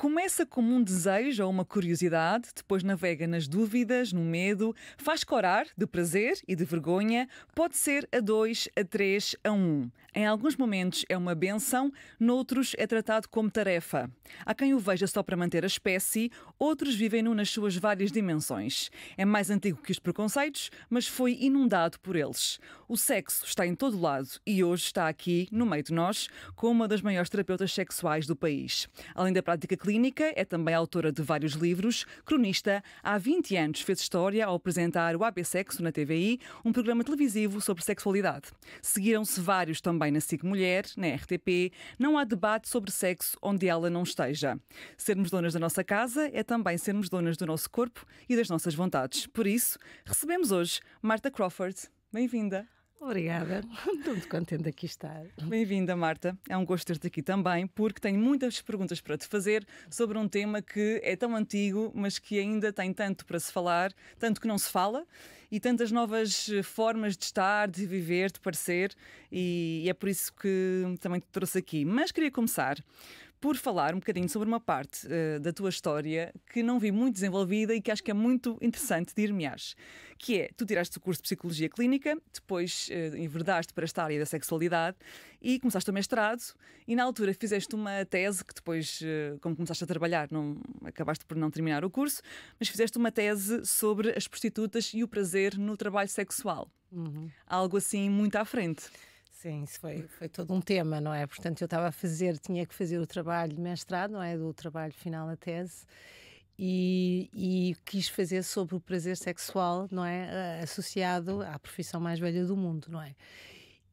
Começa como um desejo ou uma curiosidade, depois navega nas dúvidas, no medo, faz corar de prazer e de vergonha, pode ser a 2, a 3, a 1. Em alguns momentos é uma benção, noutros é tratado como tarefa. Há quem o veja só para manter a espécie, outros vivem-no nas suas várias dimensões. É mais antigo que os preconceitos, mas foi inundado por eles. O sexo está em todo lado e hoje está aqui, no meio de nós, como uma das maiores terapeutas sexuais do país. Além da prática clínica, é também autora de vários livros, cronista. Há 20 anos fez história ao apresentar o AB Sexo na TVI, um programa televisivo sobre sexualidade. Seguiram-se vários também na SIC Mulher, na RTP. Não há debate sobre sexo onde ela não esteja. Sermos donas da nossa casa é também sermos donas do nosso corpo e das nossas vontades. Por isso, recebemos hoje Marta Crawford. Bem-vinda. Obrigada, estou muito contente de aqui estar. Bem-vinda, Marta. É um gosto ter-te aqui também, porque tenho muitas perguntas para te fazer sobre um tema que é tão antigo, mas que ainda tem tanto para se falar, tanto que não se fala, e tantas novas formas de estar, de viver, de parecer, e é por isso que também te trouxe aqui. Mas queria começar por falar um bocadinho sobre uma parte da tua história que não vi muito desenvolvida e que acho que é muito interessante de ir-me-ás, que é, tu tiraste o curso de Psicologia Clínica, depois enverdaste para esta área da sexualidade e começaste o mestrado e na altura fizeste uma tese que depois, como começaste a trabalhar, acabaste por não terminar o curso, mas fizeste uma tese sobre as prostitutas e o prazer no trabalho sexual. Algo assim muito à frente. Sim, isso foi todo um tema, não é? Portanto, eu tinha que fazer o trabalho de mestrado, não é? Do trabalho final da tese e quis fazer sobre o prazer sexual, não é? Associado à profissão mais velha do mundo, não é?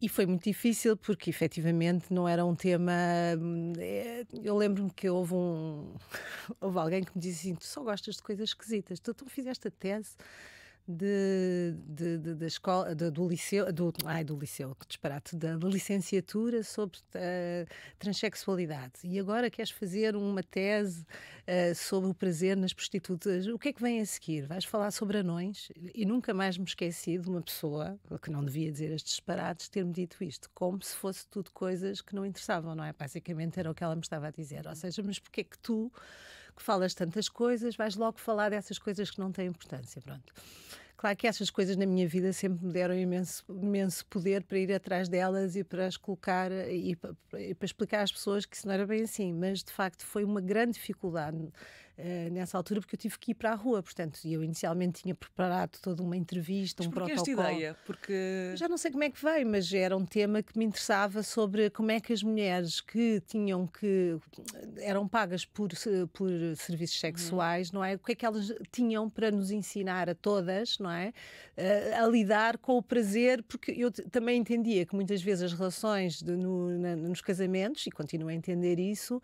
E foi muito difícil porque, efetivamente, não era um tema... Eu lembro-me que houve alguém que me disse assim, tu só gostas de coisas esquisitas, tu fizeste a tese da escola, do liceu, que disparate, da licenciatura sobre transexualidade. E agora queres fazer uma tese sobre o prazer nas prostitutas. O que é que vem a seguir? Vais falar sobre anões? E nunca mais me esqueci de uma pessoa, que não devia dizer estes disparates, ter-me dito isto, como se fosse tudo coisas que não interessavam, não é? Basicamente era o que ela me estava a dizer. Ou seja, mas porquê é que tu, que falas tantas coisas, vais logo falar dessas coisas que não têm importância? Pronto. Claro que essas coisas na minha vida sempre me deram imenso poder para ir atrás delas e para as colocar e para explicar às pessoas que isso não era bem assim, mas de facto foi uma grande dificuldade nessa altura porque eu tive que ir para a rua, portanto eu inicialmente tinha preparado toda uma entrevista, mas protocolo. Esta ideia? Porque... Já não sei como é que veio, mas era um tema que me interessava sobre como é que as mulheres que eram pagas por serviços sexuais, não é? O que é que elas tinham para nos ensinar a todas, não é? A lidar com o prazer, porque eu também entendia que muitas vezes as relações nos casamentos, e continuo a entender isso,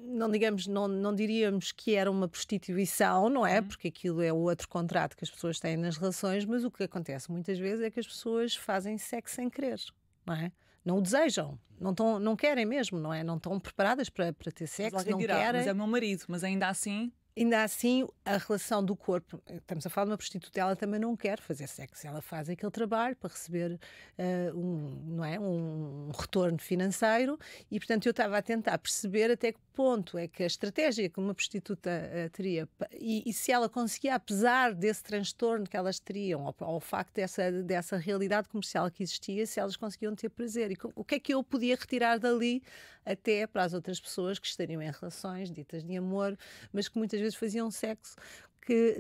não diríamos que era uma prostituição, não é? Porque aquilo é o outro contrato que as pessoas têm nas relações, mas o que acontece muitas vezes é que as pessoas fazem sexo sem querer, não é? Não o desejam, não querem mesmo, não é? Não estão preparadas para ter sexo, não querem. Mas é o meu marido, mas ainda assim... Ainda assim, a relação do corpo, estamos a falar de uma prostituta, ela também não quer fazer sexo, ela faz aquele trabalho para receber um retorno financeiro e, portanto, eu estava a tentar perceber até que ponto é que a estratégia que uma prostituta teria e se ela conseguia, apesar desse transtorno que elas teriam, ou ao facto dessa realidade comercial que existia, se elas conseguiam ter prazer. E o que é que eu podia retirar dali até para as outras pessoas que estariam em relações ditas de amor, mas que muitas vezes faziam sexo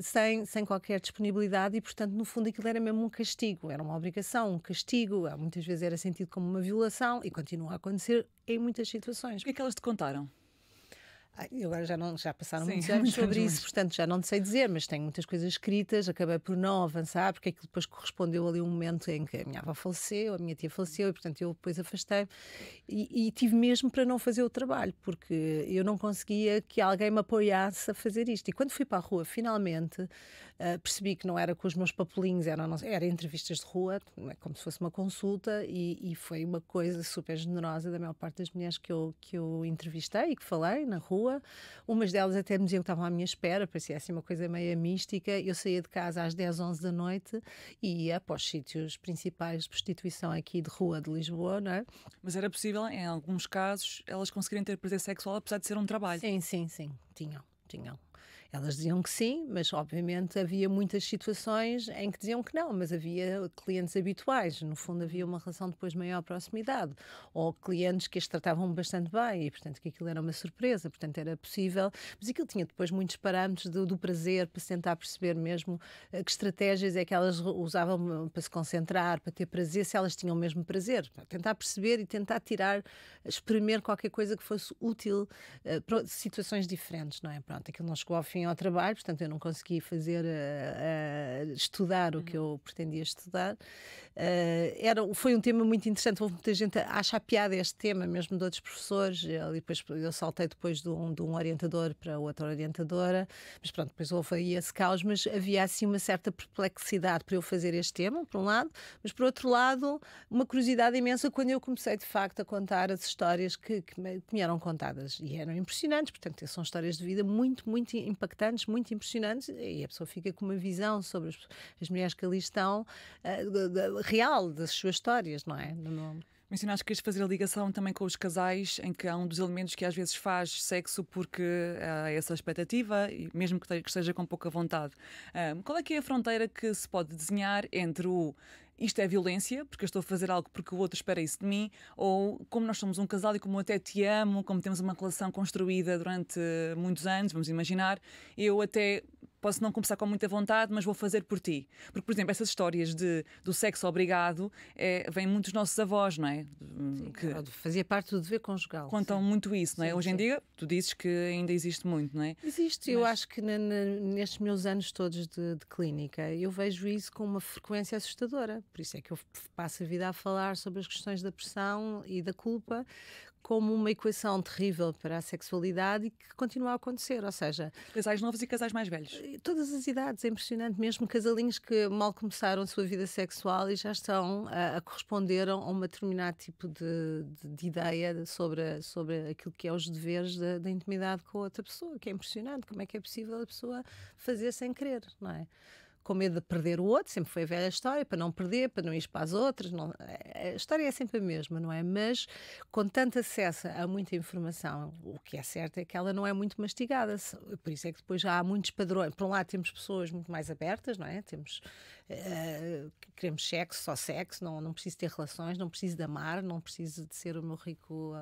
sem qualquer disponibilidade e, portanto, no fundo aquilo era mesmo um castigo, era uma obrigação, um castigo, muitas vezes era sentido como uma violação e continua a acontecer em muitas situações. O que é que elas te contaram? Agora já passaram muitos anos sobre isso, portanto já não sei dizer, mas tenho muitas coisas escritas, acabei por não avançar, porque aquilo depois correspondeu ali um momento em que a minha avó faleceu, a minha tia faleceu, e portanto eu depois afastei e tive mesmo para não fazer o trabalho, porque eu não conseguia que alguém me apoiasse a fazer isto. E quando fui para a rua, finalmente, percebi que não era com os meus papelinhos, era entrevistas de rua, como se fosse uma consulta, e foi uma coisa super generosa da maior parte das mulheres que eu entrevistei e que falei na rua. Umas delas até me diziam que estavam à minha espera, parecia assim uma coisa meio mística. Eu saía de casa às 10, 11 da noite e ia para os sítios principais de prostituição aqui de rua de Lisboa, não é? Mas era possível, em alguns casos, elas conseguirem ter prazer sexual apesar de ser um trabalho? Sim, tinham. Elas diziam que sim, mas obviamente havia muitas situações em que diziam que não, mas havia clientes habituais, no fundo havia uma relação depois de maior proximidade, ou clientes que as tratavam bastante bem e portanto que aquilo era uma surpresa, portanto era possível, mas aquilo tinha depois muitos parâmetros do prazer, para se tentar perceber mesmo que estratégias é que elas usavam para se concentrar, para ter prazer, se elas tinham mesmo prazer, para tentar perceber e tentar exprimir qualquer coisa que fosse útil para situações diferentes, não é? Pronto, aquilo não chegou ao fim ao trabalho, portanto eu não consegui estudar o que eu pretendia estudar. Foi um tema muito interessante, houve muita gente a achar piada este tema, mesmo de outros professores, depois eu saltei depois de um orientador para outra orientadora, mas pronto, depois houve aí esse caos, mas havia assim uma certa perplexidade para eu fazer este tema, por um lado, mas por outro lado, uma curiosidade imensa quando eu comecei de facto a contar as histórias que me eram contadas, e eram impressionantes, portanto são histórias de vida muito, muito impactantes, muito impressionantes, e a pessoa fica com uma visão sobre as mulheres que ali estão, real, das suas histórias, não é? Mencionaste que queres fazer a ligação também com os casais, em que há um dos elementos que às vezes faz sexo porque há essa expectativa, e mesmo que esteja com pouca vontade. Qual é que é a fronteira que se pode desenhar entre isto é violência, porque eu estou a fazer algo porque o outro espera isso de mim, ou como nós somos um casal e como eu até te amo, como temos uma relação construída durante muitos anos, vamos imaginar, eu até posso não começar com muita vontade, mas vou fazer por ti. Porque, por exemplo, essas histórias do sexo obrigado vêm muito dos nossos avós, não é? Sim, que fazia parte do dever conjugal. Contam sim. muito isso, não é? Sim, Hoje em dia, tu dizes que ainda existe muito, não é? Existe, eu acho que nestes meus anos todos de clínica, eu vejo isso com uma frequência assustadora. Por isso é que eu passo a vida a falar sobre as questões da pressão e da culpa como uma equação terrível para a sexualidade e que continua a acontecer, ou seja... Casais novos e casais mais velhos. Todas as idades, é impressionante, mesmo casalinhos que mal começaram a sua vida sexual e já estão a corresponder a um determinado tipo de ideia sobre aquilo que é os deveres da intimidade com a outra pessoa, que é impressionante, como é que é possível a pessoa fazer sem querer, não é? Com medo de perder o outro, sempre foi a velha história, para não perder, para não ir para as outras. Não, a história é sempre a mesma, não é? Mas com tanto acesso a muita informação, o que é certo é que ela não é muito mastigada. Por isso é que depois já há muitos padrões. Por um lado temos pessoas muito mais abertas, não é? Queremos sexo, só sexo, não preciso ter relações, não preciso de amar, não preciso de ser o meu rico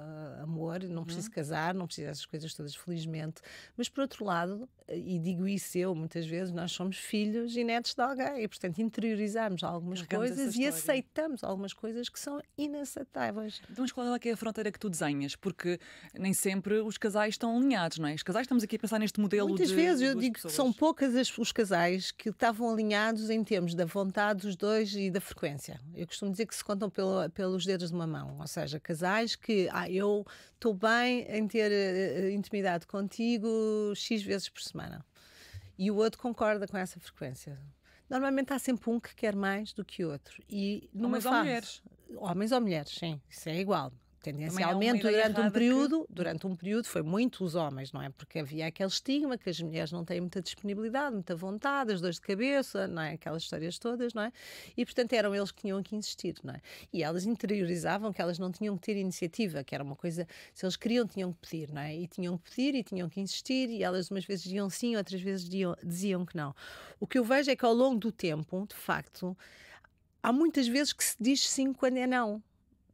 amor, não preciso casar, não preciso dessas coisas todas, felizmente. Mas por outro lado, e digo isso eu muitas vezes, nós somos filhos e netos de alguém e portanto interiorizamos algumas coisas e aceitamos algumas coisas que são inaceitáveis. Então, mas qual é que é a fronteira que tu desenhas? Porque nem sempre os casais estão alinhados, não é? Os casais, estamos aqui a pensar neste modelo muitas vezes eu digo que são poucas os casais que estavam alinhados em termos da vontade dos dois e da frequência. Eu costumo dizer que se contam pelos dedos de uma mão, ou seja, casais que eu estou bem em ter intimidade contigo X vezes por semana. E o outro concorda com essa frequência. Normalmente há sempre um que quer mais do que o outro. E homens ou mulheres? Homens ou mulheres, sim, isso é igual. Tendencialmente, durante um período foi muito os homens, não é? Porque havia aquele estigma que as mulheres não têm muita disponibilidade, muita vontade, as dores de cabeça, não é? Aquelas histórias todas, não é? E, portanto, eram eles que tinham que insistir, não é? E elas interiorizavam que elas não tinham que ter iniciativa, que era uma coisa, se eles queriam, tinham que pedir, não é? E tinham que pedir e tinham que insistir, e elas umas vezes diziam sim, outras vezes diziam que não. O que eu vejo é que ao longo do tempo, de facto, há muitas vezes que se diz sim quando é não.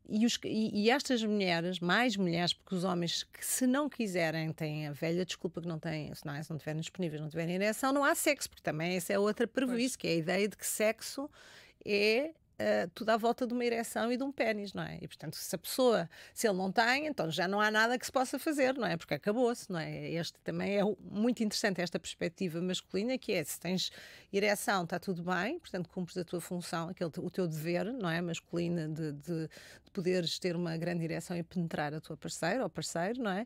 E estas mulheres, mais mulheres, porque os homens que se não quiserem têm a velha desculpa que não têm, se não estiverem disponíveis, não tiverem ereção, não há sexo, porque também essa é outra prejuízo, que é a ideia de que sexo é tudo à volta de uma ereção e de um pénis, não é? E portanto, se ele não tem, então já não há nada que se possa fazer, não é? Porque acabou-se, não é? Este também é muito interessante, esta perspectiva masculina, que é, se tens ereção, está tudo bem, portanto cumpres a tua função, o teu dever, não é? Masculina de poderes ter uma grande direção e penetrar a tua parceira ou parceiro, não é?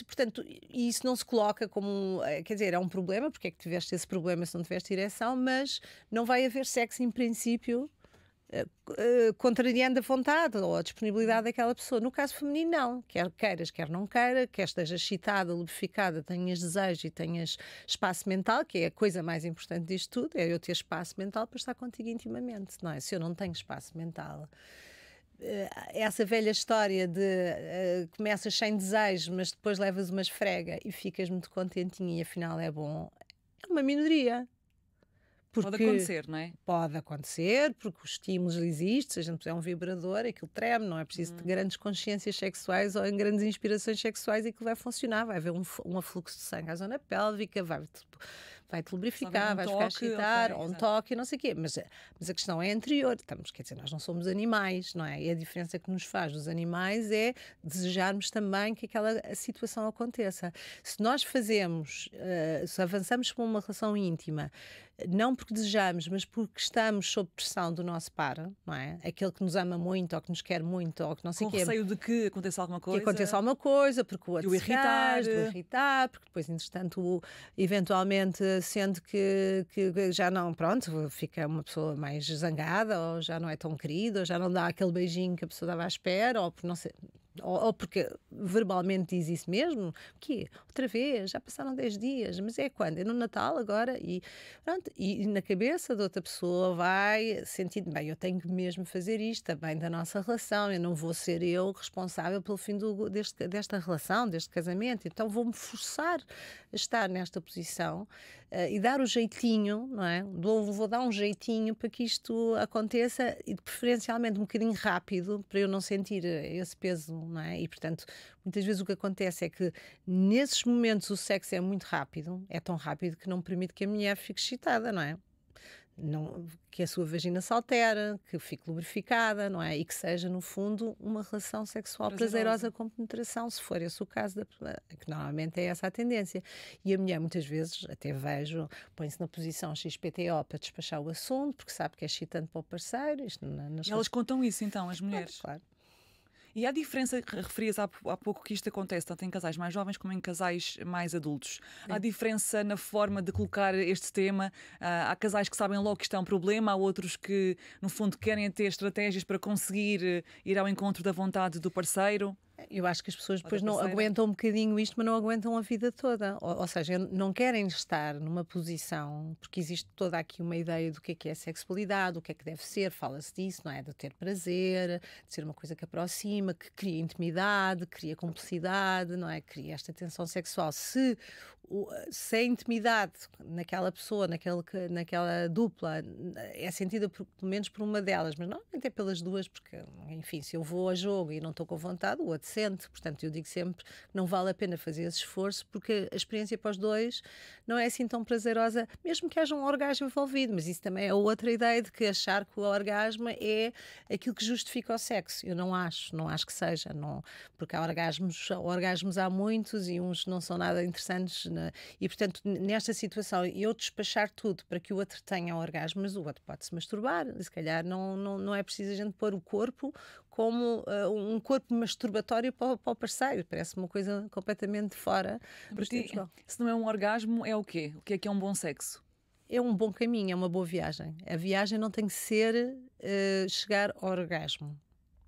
Portanto, isso não se coloca como, quer dizer, é um problema, porque é que tiveste esse problema se não tiveste direção, mas não vai haver sexo em princípio contrariando a vontade ou a disponibilidade daquela pessoa. No caso feminino, não. Quer queiras, quer não queira, quer estejas excitada, lubrificada, tenhas desejo e tenhas espaço mental, que é a coisa mais importante disto tudo, é eu ter espaço mental para estar contigo intimamente, não é? Se eu não tenho espaço mental, essa velha história de começas sem desejo, mas depois levas uma esfrega e ficas muito contentinha e afinal é bom, é uma minoria. Pode acontecer, não é? Pode acontecer, porque os estímulos existem, se a gente puser um vibrador, aquilo treme, não é preciso de grandes consciências sexuais ou em grandes inspirações sexuais e aquilo vai funcionar, vai haver um afluxo de sangue à zona pélvica, vai-te lubrificar, vais ficar a excitar, ou um toque, não sei o quê, mas a questão é anterior, quer dizer, nós não somos animais, não é? E a diferença que nos faz dos animais é desejarmos também que aquela situação aconteça. Se nós se avançamos para uma relação íntima, não porque desejamos, mas porque estamos sob pressão do nosso par, não é? Aquele que nos ama muito, ou que nos quer muito, ou que não sei o quê. Com receio de que aconteça alguma coisa. Que aconteça alguma coisa, porque o outro o irritar. Porque depois, entretanto, eventualmente sente que já não, pronto, fica uma pessoa mais zangada, ou já não é tão querida, ou já não dá aquele beijinho que a pessoa estava à espera, ou por não sei... Ou porque verbalmente diz isso mesmo, que outra vez, já passaram 10 dias, mas é quando? É no Natal agora? E, pronto, e na cabeça da outra pessoa vai sentindo, bem, eu tenho que mesmo fazer isto, também da nossa relação, eu não vou ser eu responsável pelo fim desta relação, deste casamento, então vou-me forçar a estar nesta posição e dar o jeitinho, não é? Vou dar um jeitinho para que isto aconteça e preferencialmente um bocadinho rápido, para eu não sentir esse peso, não é? E portanto, muitas vezes o que acontece é que nesses momentos o sexo é muito rápido, é tão rápido que não permite que a mulher fique excitada, não é? Não, que a sua vagina se altere, que fique lubrificada, não é? E que seja, no fundo, uma relação sexual prazerosa com penetração, se for esse o caso, que normalmente é essa a tendência. E a mulher, muitas vezes, até vejo, põe-se na posição XPTO para despachar o assunto, porque sabe que é excitante para o parceiro. E elas contam isso, então, as mulheres? Claro. E há diferença, referias há pouco que isto acontece tanto em casais mais jovens como em casais mais adultos. Sim. Há diferença na forma de colocar este tema? Há casais que sabem logo que isto é um problema, há outros que, no fundo, querem ter estratégias para conseguir ir ao encontro da vontade do parceiro? Eu acho que as pessoas depois não aguentam um bocadinho isto, mas não aguentam a vida toda. Ou seja, não querem estar numa posição, porque existe toda aqui uma ideia do que é sexualidade, o que é que deve ser, fala-se disso, não é? De ter prazer, de ser uma coisa que aproxima, que cria intimidade, cria cumplicidade, não é? Cria esta tensão sexual. Se a intimidade naquela pessoa, naquela dupla, é sentida pelo menos por uma delas, mas não até pelas duas, porque, enfim, se eu vou a jogo e não estou com vontade, o outro sente. Portanto, eu digo sempre que não vale a pena fazer esse esforço, porque a experiência para os dois não é assim tão prazerosa, mesmo que haja um orgasmo envolvido. Mas isso também é outra ideia de que achar que o orgasmo é aquilo que justifica o sexo. Eu não acho que seja, não, porque há orgasmos há muitos e uns não são nada interessantes. E, portanto, nesta situação, eu despachar tudo para que o outro tenha orgasmo, mas o outro pode-se masturbar. Se calhar não é preciso a gente pôr o corpo como um corpo masturbatório para o parceiro. Parece uma coisa completamente fora. Se não é um orgasmo, é o quê? O que é um bom sexo? É um bom caminho, é uma boa viagem. A viagem não tem que ser chegar ao orgasmo.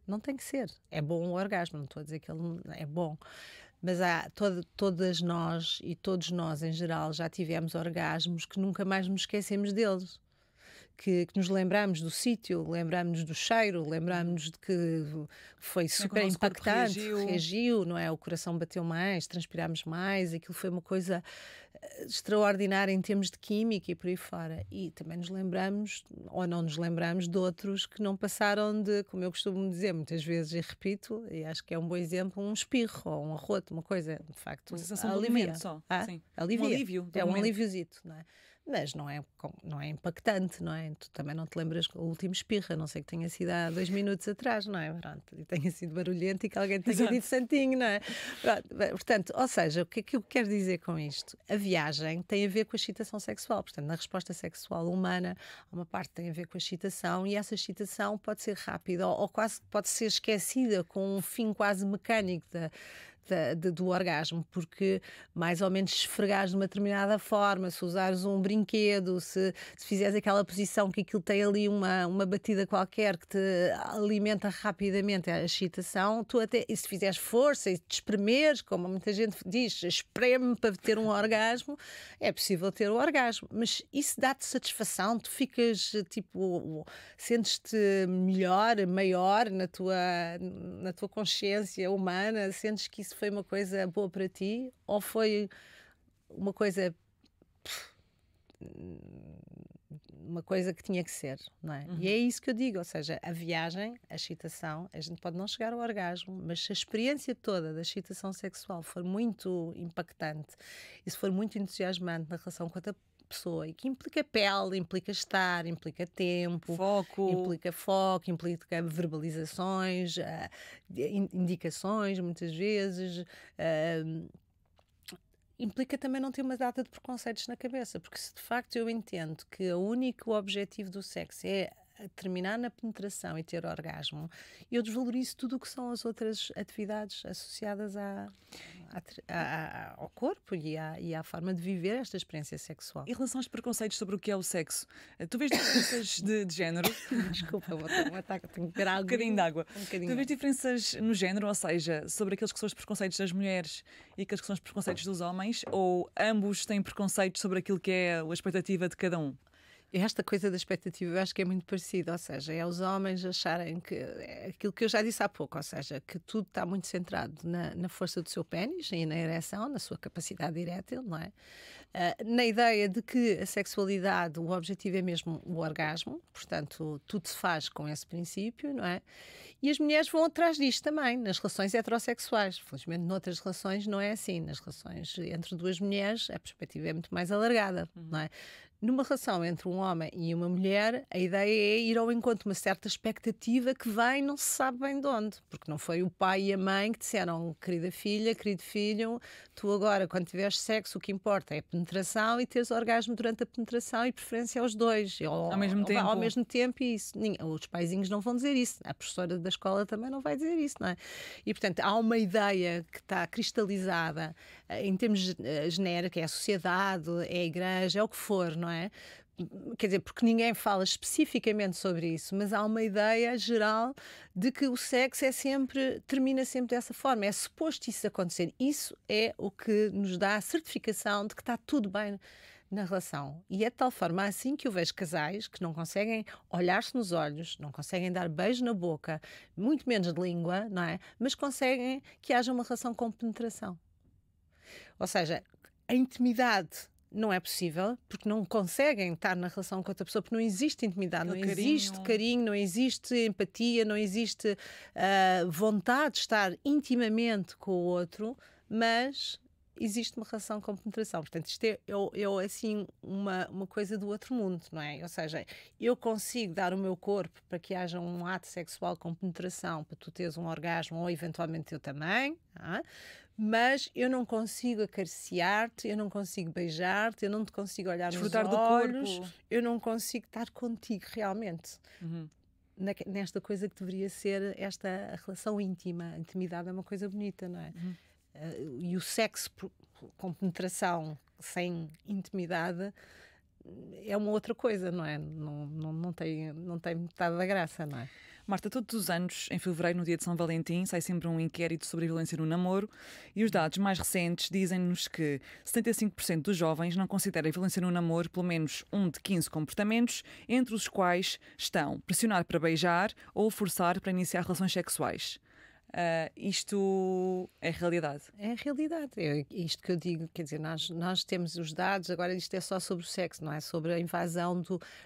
Não tem que ser. É bom o orgasmo, não estou a dizer que ele é bom. Mas todas nós e todos nós em geral já tivemos orgasmos que nunca mais nos esquecemos deles. Que nos lembramos do sítio, lembramos do cheiro, lembramos de que foi super impactante, reagiu, não é? O coração bateu mais, transpirámos mais, aquilo foi uma coisa extraordinária em termos de química e por aí fora. E também nos lembramos, ou não nos lembramos, de outros que não passaram de, como eu costumo dizer muitas vezes, e repito, e acho que é um bom exemplo, um espirro ou um arroto, uma coisa, de facto, uma sensação alivia. Só. Alivia. Um alívio. É um aliviozito, não é? mas não é impactante, não é? Tu também não te lembras o último espirro, a não sei que tenha sido há 2 minutos atrás, não é? Pronto, e tenha sido barulhento e que alguém tenha Exato. dito santinho, não é? Pronto, portanto, ou seja, o que é que eu quero dizer com isto? A viagem tem a ver com a excitação sexual, portanto, na resposta sexual humana, há uma parte que tem a ver com a excitação e essa excitação pode ser rápida ou quase pode ser esquecida com um fim quase mecânico do orgasmo, porque mais ou menos esfregares de uma determinada forma, se usares um brinquedo, se fizeres aquela posição que aquilo tem ali uma batida qualquer que te alimenta rapidamente a excitação, tu até, e se fizeres força e te espremeres, como muita gente diz, espreme para ter um orgasmo, é possível ter o orgasmo, mas isso dá-te satisfação, tu ficas tipo, sentes-te melhor, maior na tua consciência humana, sentes que isso foi uma coisa boa para ti ou foi uma coisa que tinha que ser, não é? E é isso que eu digo, ou seja, a viagem, a excitação, a gente pode não chegar ao orgasmo, mas se a experiência toda da excitação sexual for muito impactante e se for muito entusiasmante na relação com outra pessoa, e que implica pele, implica estar, implica tempo, implica foco, implica verbalizações, indicações muitas vezes, implica também não ter uma data de preconceitos na cabeça, porque se de facto eu entendo que o único objetivo do sexo é terminar na penetração e ter orgasmo, eu desvalorizo tudo o que são as outras atividades associadas ao corpo e à forma de viver esta experiência sexual. Em relação aos preconceitos sobre o que é o sexo, tu vês diferenças de género? Desculpa, vou ter um ataque, tenho que beber água. Um bocadinho de água. bocadinho Tu vês diferenças no género, ou seja, sobre aqueles que são os preconceitos das mulheres e aqueles que são os preconceitos dos homens, ou ambos têm preconceitos sobre aquilo que é a expectativa de cada um? Esta coisa da expectativa eu acho que é muito parecida, ou seja, é os homens acharem que é aquilo que eu já disse há pouco, ou seja, que tudo está muito centrado na força do seu pénis e na ereção, na sua capacidade erétil, não é? Na ideia de que a sexualidade, o objetivo é mesmo o orgasmo, portanto, tudo se faz com esse princípio, não é? E as mulheres vão atrás disto também, nas relações heterossexuais. Felizmente, noutras relações não é assim. Nas relações entre duas mulheres, a perspectiva é muito mais alargada, não é? Numa relação entre um homem e uma mulher, a ideia é ir ao encontro de uma certa expectativa que vem não se sabe bem de onde, porque não foi o pai e a mãe que disseram, querida filha, querido filho, tu agora, quando tiveres sexo, o que importa é a penetração e teres orgasmo durante a penetração e preferência aos dois. Ao mesmo tempo. Ao mesmo tempo, e isso. Os paizinhos não vão dizer isso, a professora da escola também não vai dizer isso, não é? E, portanto, há uma ideia que está cristalizada em termos genéricos, é a sociedade, é a igreja, é o que for, não é? Quer dizer, porque ninguém fala especificamente sobre isso, mas há uma ideia geral de que o sexo termina sempre dessa forma, é suposto isso acontecer. Isso é o que nos dá a certificação de que está tudo bem na relação. E é de tal forma assim que eu vejo casais que não conseguem olhar-se nos olhos, não conseguem dar beijo na boca, muito menos de língua, não é? Mas conseguem que haja uma relação com penetração. Ou seja, a intimidade não é possível, porque não conseguem estar na relação com outra pessoa, porque não existe intimidade, não existe carinho, não existe empatia, não existe vontade de estar intimamente com o outro, mas existe uma relação com penetração. Portanto, isto é assim uma coisa do outro mundo, não é? Ou seja, eu consigo dar o meu corpo para que haja um ato sexual com penetração, para tu teres um orgasmo ou eventualmente eu também, mas eu não consigo acariciar-te, eu não consigo beijar-te, eu não te consigo olhar nos olhos, eu não consigo estar contigo realmente. Nesta coisa que deveria ser a relação íntima. A intimidade é uma coisa bonita, não é? E o sexo com penetração sem intimidade é uma outra coisa, não é? Não tem metade da graça, não é? Marta, todos os anos, em fevereiro, no dia de São Valentim, sai sempre um inquérito sobre a violência no namoro e os dados mais recentes dizem-nos que 75% dos jovens não consideram a violência no namoro pelo menos um de 15 comportamentos, entre os quais estão pressionar para beijar ou forçar para iniciar relações sexuais. Isto é realidade. É a realidade. É isto que eu digo, quer dizer, nós temos os dados, agora isto é só sobre o sexo, não é? Sobre a invasão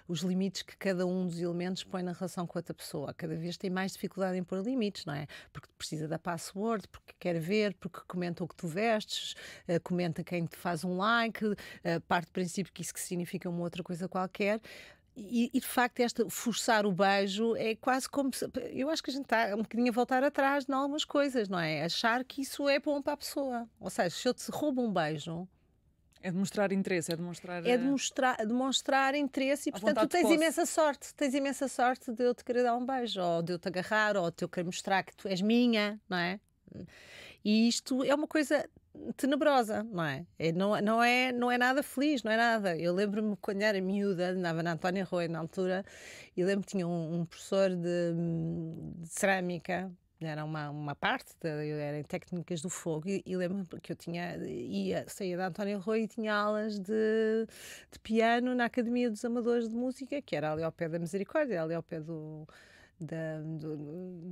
os limites que cada um dos elementos põe na relação com outra pessoa. Cada vez tem mais dificuldade em pôr limites, não é? Porque precisa da password, porque quer ver, porque comenta o que tu vestes, comenta quem te faz um like, parte do princípio que isso que significa uma outra coisa qualquer. E de facto, forçar o beijo é quase como se, eu acho que a gente está um bocadinho a voltar atrás em algumas coisas, não é? Achar que isso é bom para a pessoa. Ou seja, se eu te roubo um beijo. É demonstrar interesse, é demonstrar. É demonstrar interesse e, portanto, tu tens imensa sorte. Tens imensa sorte de eu te querer dar um beijo, ou de eu te agarrar, ou de eu querer mostrar que tu és minha, não é? E isto é uma coisa tenebrosa, não é? Não é nada feliz, não é nada. Eu lembro-me quando era miúda, andava na Antónia Rui na altura, e lembro que tinha um professor de cerâmica, era uma parte, eu era em técnicas do fogo, e lembro-me que eu saía da Antónia Rui e tinha aulas de piano na Academia dos Amadores de Música, que era ali ao pé da Misericórdia, ali ao pé do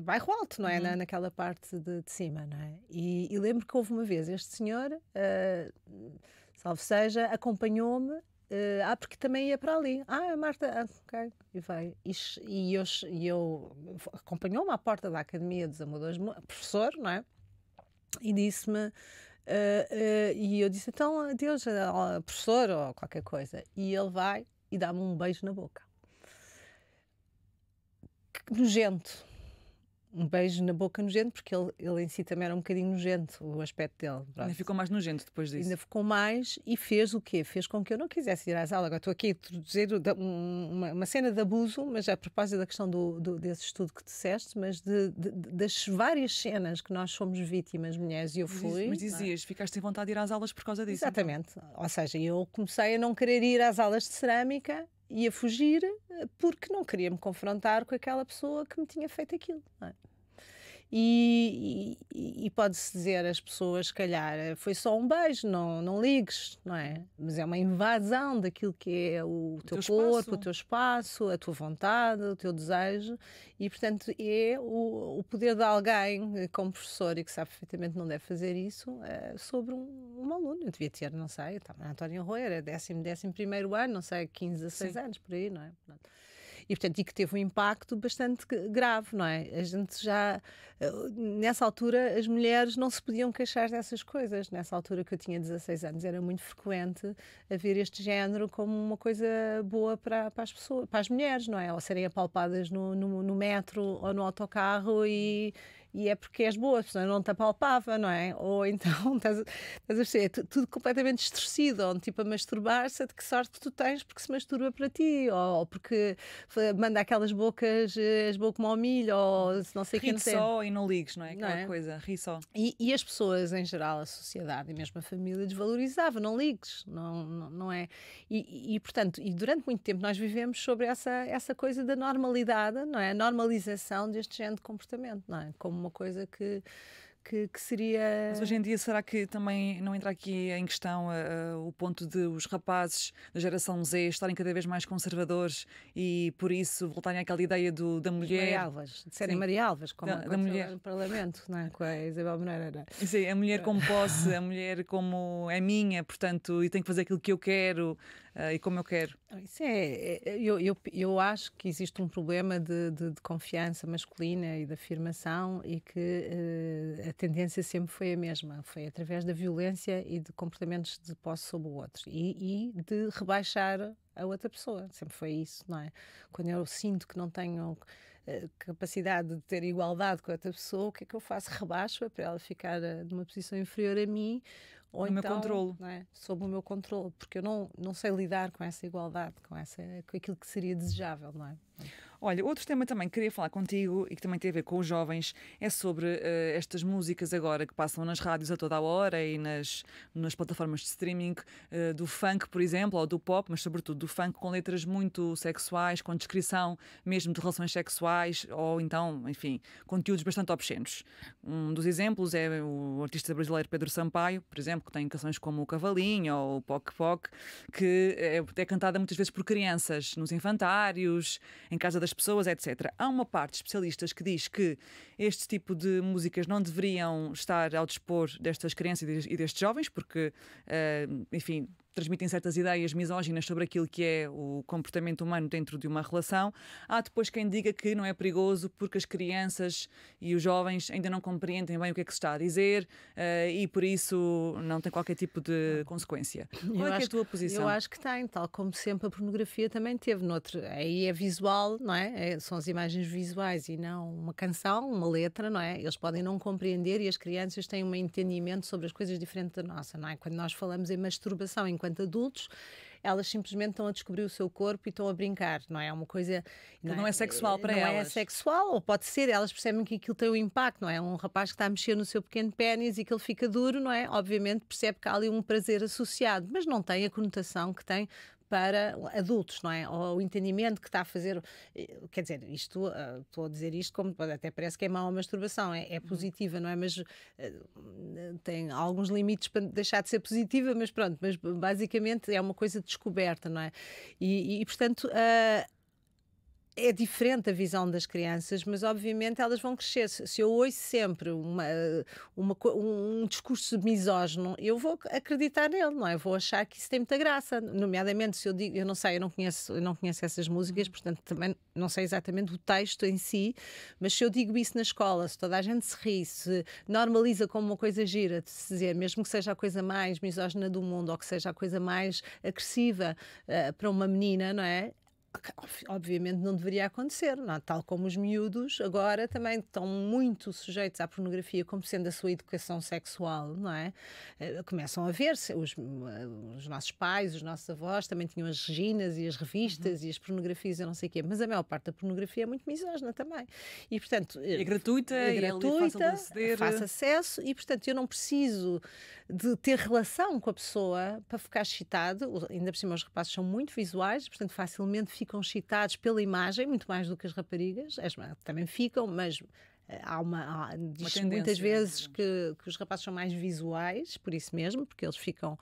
bairro Alto, não é? Naquela parte de cima, não é? E lembro que houve uma vez este senhor, salve seja, acompanhou-me, porque também ia para ali. A Marta, ok, e veio. E eu acompanhou-me à porta da Academia dos Amadores, professor, não é? E disse-me, e eu disse, então, adeus, professor, ou qualquer coisa. E ele vai e dá-me um beijo na boca. Nojento. Um beijo na boca nojento, porque ele em si também era um bocadinho nojento, o aspecto dele. Pronto. Ainda ficou mais nojento depois disso. Ainda ficou mais, e fez o quê? Fez com que eu não quisesse ir às aulas. Agora estou aqui a introduzir uma cena de abuso, mas a propósito da questão desse estudo que disseste, mas das várias cenas que nós somos vítimas, mulheres, e eu fui. Mas dizias, ficaste sem vontade de ir às aulas por causa disso? Exatamente. Então. Ou seja, eu comecei a não querer ir às aulas de cerâmica e a fugir porque não queria me confrontar com aquela pessoa que me tinha feito aquilo, não é? E pode-se dizer às pessoas, se calhar, foi só um beijo, não ligues, não é? Mas é uma invasão daquilo que é o teu corpo, o teu espaço, a tua vontade, o teu desejo, e portanto é o poder de alguém como professor e que sabe perfeitamente que não deve fazer isso sobre um aluno. Eu devia ter, não sei, eu estava na Antónia Rui, era 11º ano, não sei, 15, 16 anos, por aí, não é? E, portanto, que teve um impacto bastante grave, não é? A gente já, nessa altura, as mulheres não se podiam queixar dessas coisas. Nessa altura que eu tinha 16 anos, era muito frequente haver este género como uma coisa boa para as pessoas, para as mulheres, não é? Ou serem apalpadas no metro ou no autocarro e é porque és boa, a pessoa não te apalpava, não é? Ou então estás a ver, tudo completamente distorcido, ou tipo a masturbar-se, de que sorte que tu tens porque se masturba para ti, ou porque manda aquelas bocas, és boa como ao milho, ou não sei o que. Ri só e não ligues, não é? Aquela não é? Coisa, ri só. E as pessoas, em geral, a sociedade e mesmo a família desvalorizava, não ligues, não é? E portanto, e durante muito tempo nós vivemos sobre essa coisa da normalidade, não é? A normalização deste género de comportamento, não é? Como uma coisa que seria... Mas hoje em dia será que também não entra aqui em questão o ponto de os rapazes da geração Z estarem cada vez mais conservadores e por isso voltarem àquela ideia da mulher... Maria Alves, de serem Maria Alves, como da mulher no Parlamento, não é? Com a Isabel Moreira. Sim, a mulher como posse, a mulher como é minha, portanto, e tenho que fazer aquilo que eu quero e como eu quero. Isso eu acho que existe um problema de confiança masculina e de afirmação e que a tendência sempre foi a mesma, foi através da violência e de comportamentos de posse sobre o outro e de rebaixar a outra pessoa, sempre foi isso, não é? Quando eu sinto que não tenho capacidade de ter igualdade com a outra pessoa, o que é que eu faço? Rebaixo-a para ela ficar numa posição inferior a mim, ou no então, meu controlo. não é? Sob o meu controle, porque eu não sei lidar com essa igualdade, com aquilo que seria desejável, não é? Olha, outro tema também que queria falar contigo e que também tem a ver com os jovens é sobre estas músicas agora que passam nas rádios a toda a hora e nas plataformas de streaming, do funk, por exemplo, ou do pop, mas sobretudo do funk com letras muito sexuais, com descrição mesmo de relações sexuais ou então, enfim, conteúdos bastante obscenos. Um dos exemplos é o artista brasileiro Pedro Sampaio, por exemplo, que tem canções como o Cavalinho ou o Poc Poc, que é cantada muitas vezes por crianças nos infantários, em casa das das pessoas, etc. Há uma parte de especialistas que diz que este tipo de músicas não deveriam estar ao dispor destas crianças e destes jovens, porque, enfim, transmitem certas ideias misóginas sobre aquilo que é o comportamento humano dentro de uma relação. Há depois quem diga que não é perigoso porque as crianças e os jovens ainda não compreendem bem o que é que se está a dizer e por isso não tem qualquer tipo de consequência. Qual é que é a tua posição? Eu acho que tem, tal como sempre a pornografia também teve. Aí é visual, não é? São as imagens visuais e não uma canção, uma letra, não é? Eles podem não compreender e as crianças têm um entendimento sobre as coisas diferente da nossa, não é? Quando nós falamos em masturbação enquanto adultos, elas simplesmente estão a descobrir o seu corpo e estão a brincar, não é uma coisa... Não é sexual para elas. Não é sexual, ou pode ser, elas percebem que aquilo tem um impacto, não é? Um rapaz que está a mexer no seu pequeno pénis e que ele fica duro, não é? Obviamente percebe que há ali um prazer associado, mas não tem a conotação que tem para adultos, não é? Ou o entendimento que está a fazer, quer dizer, isto, estou a dizer isto como até parece que é mau a masturbação, é positiva, não é? Mas tem alguns limites para deixar de ser positiva, mas pronto, mas basicamente é uma coisa descoberta, não é? E portanto, é diferente a visão das crianças, mas obviamente elas vão crescer. Se eu ouço sempre um discurso misógino, eu vou acreditar nele, não é? Eu vou achar que isso tem muita graça. Nomeadamente, se eu digo, eu não sei, eu não conheço essas músicas, portanto também não sei exatamente o texto em si, mas se eu digo isso na escola, se toda a gente se ri, se normaliza como uma coisa gira, de se dizer, mesmo que seja a coisa mais misógina do mundo ou que seja a coisa mais agressiva para uma menina, não é? Obviamente não deveria acontecer, não é? Tal como os miúdos agora também estão muito sujeitos à pornografia como sendo a sua educação sexual, não é? Começam a ver-se, os nossos pais, os nossos avós também tinham as Reginas e as revistas e as pornografias, eu não sei o quê, mas a maior parte da pornografia é muito misógina também. E portanto... É gratuita, fácil acesso e portanto eu não preciso de ter relação com a pessoa para ficar excitado, ainda por cima os rapazes são muito visuais, portanto facilmente ficam excitados pela imagem, muito mais do que as raparigas, também ficam, mas diz muitas vezes que os rapazes são mais visuais, por isso mesmo, porque eles ficam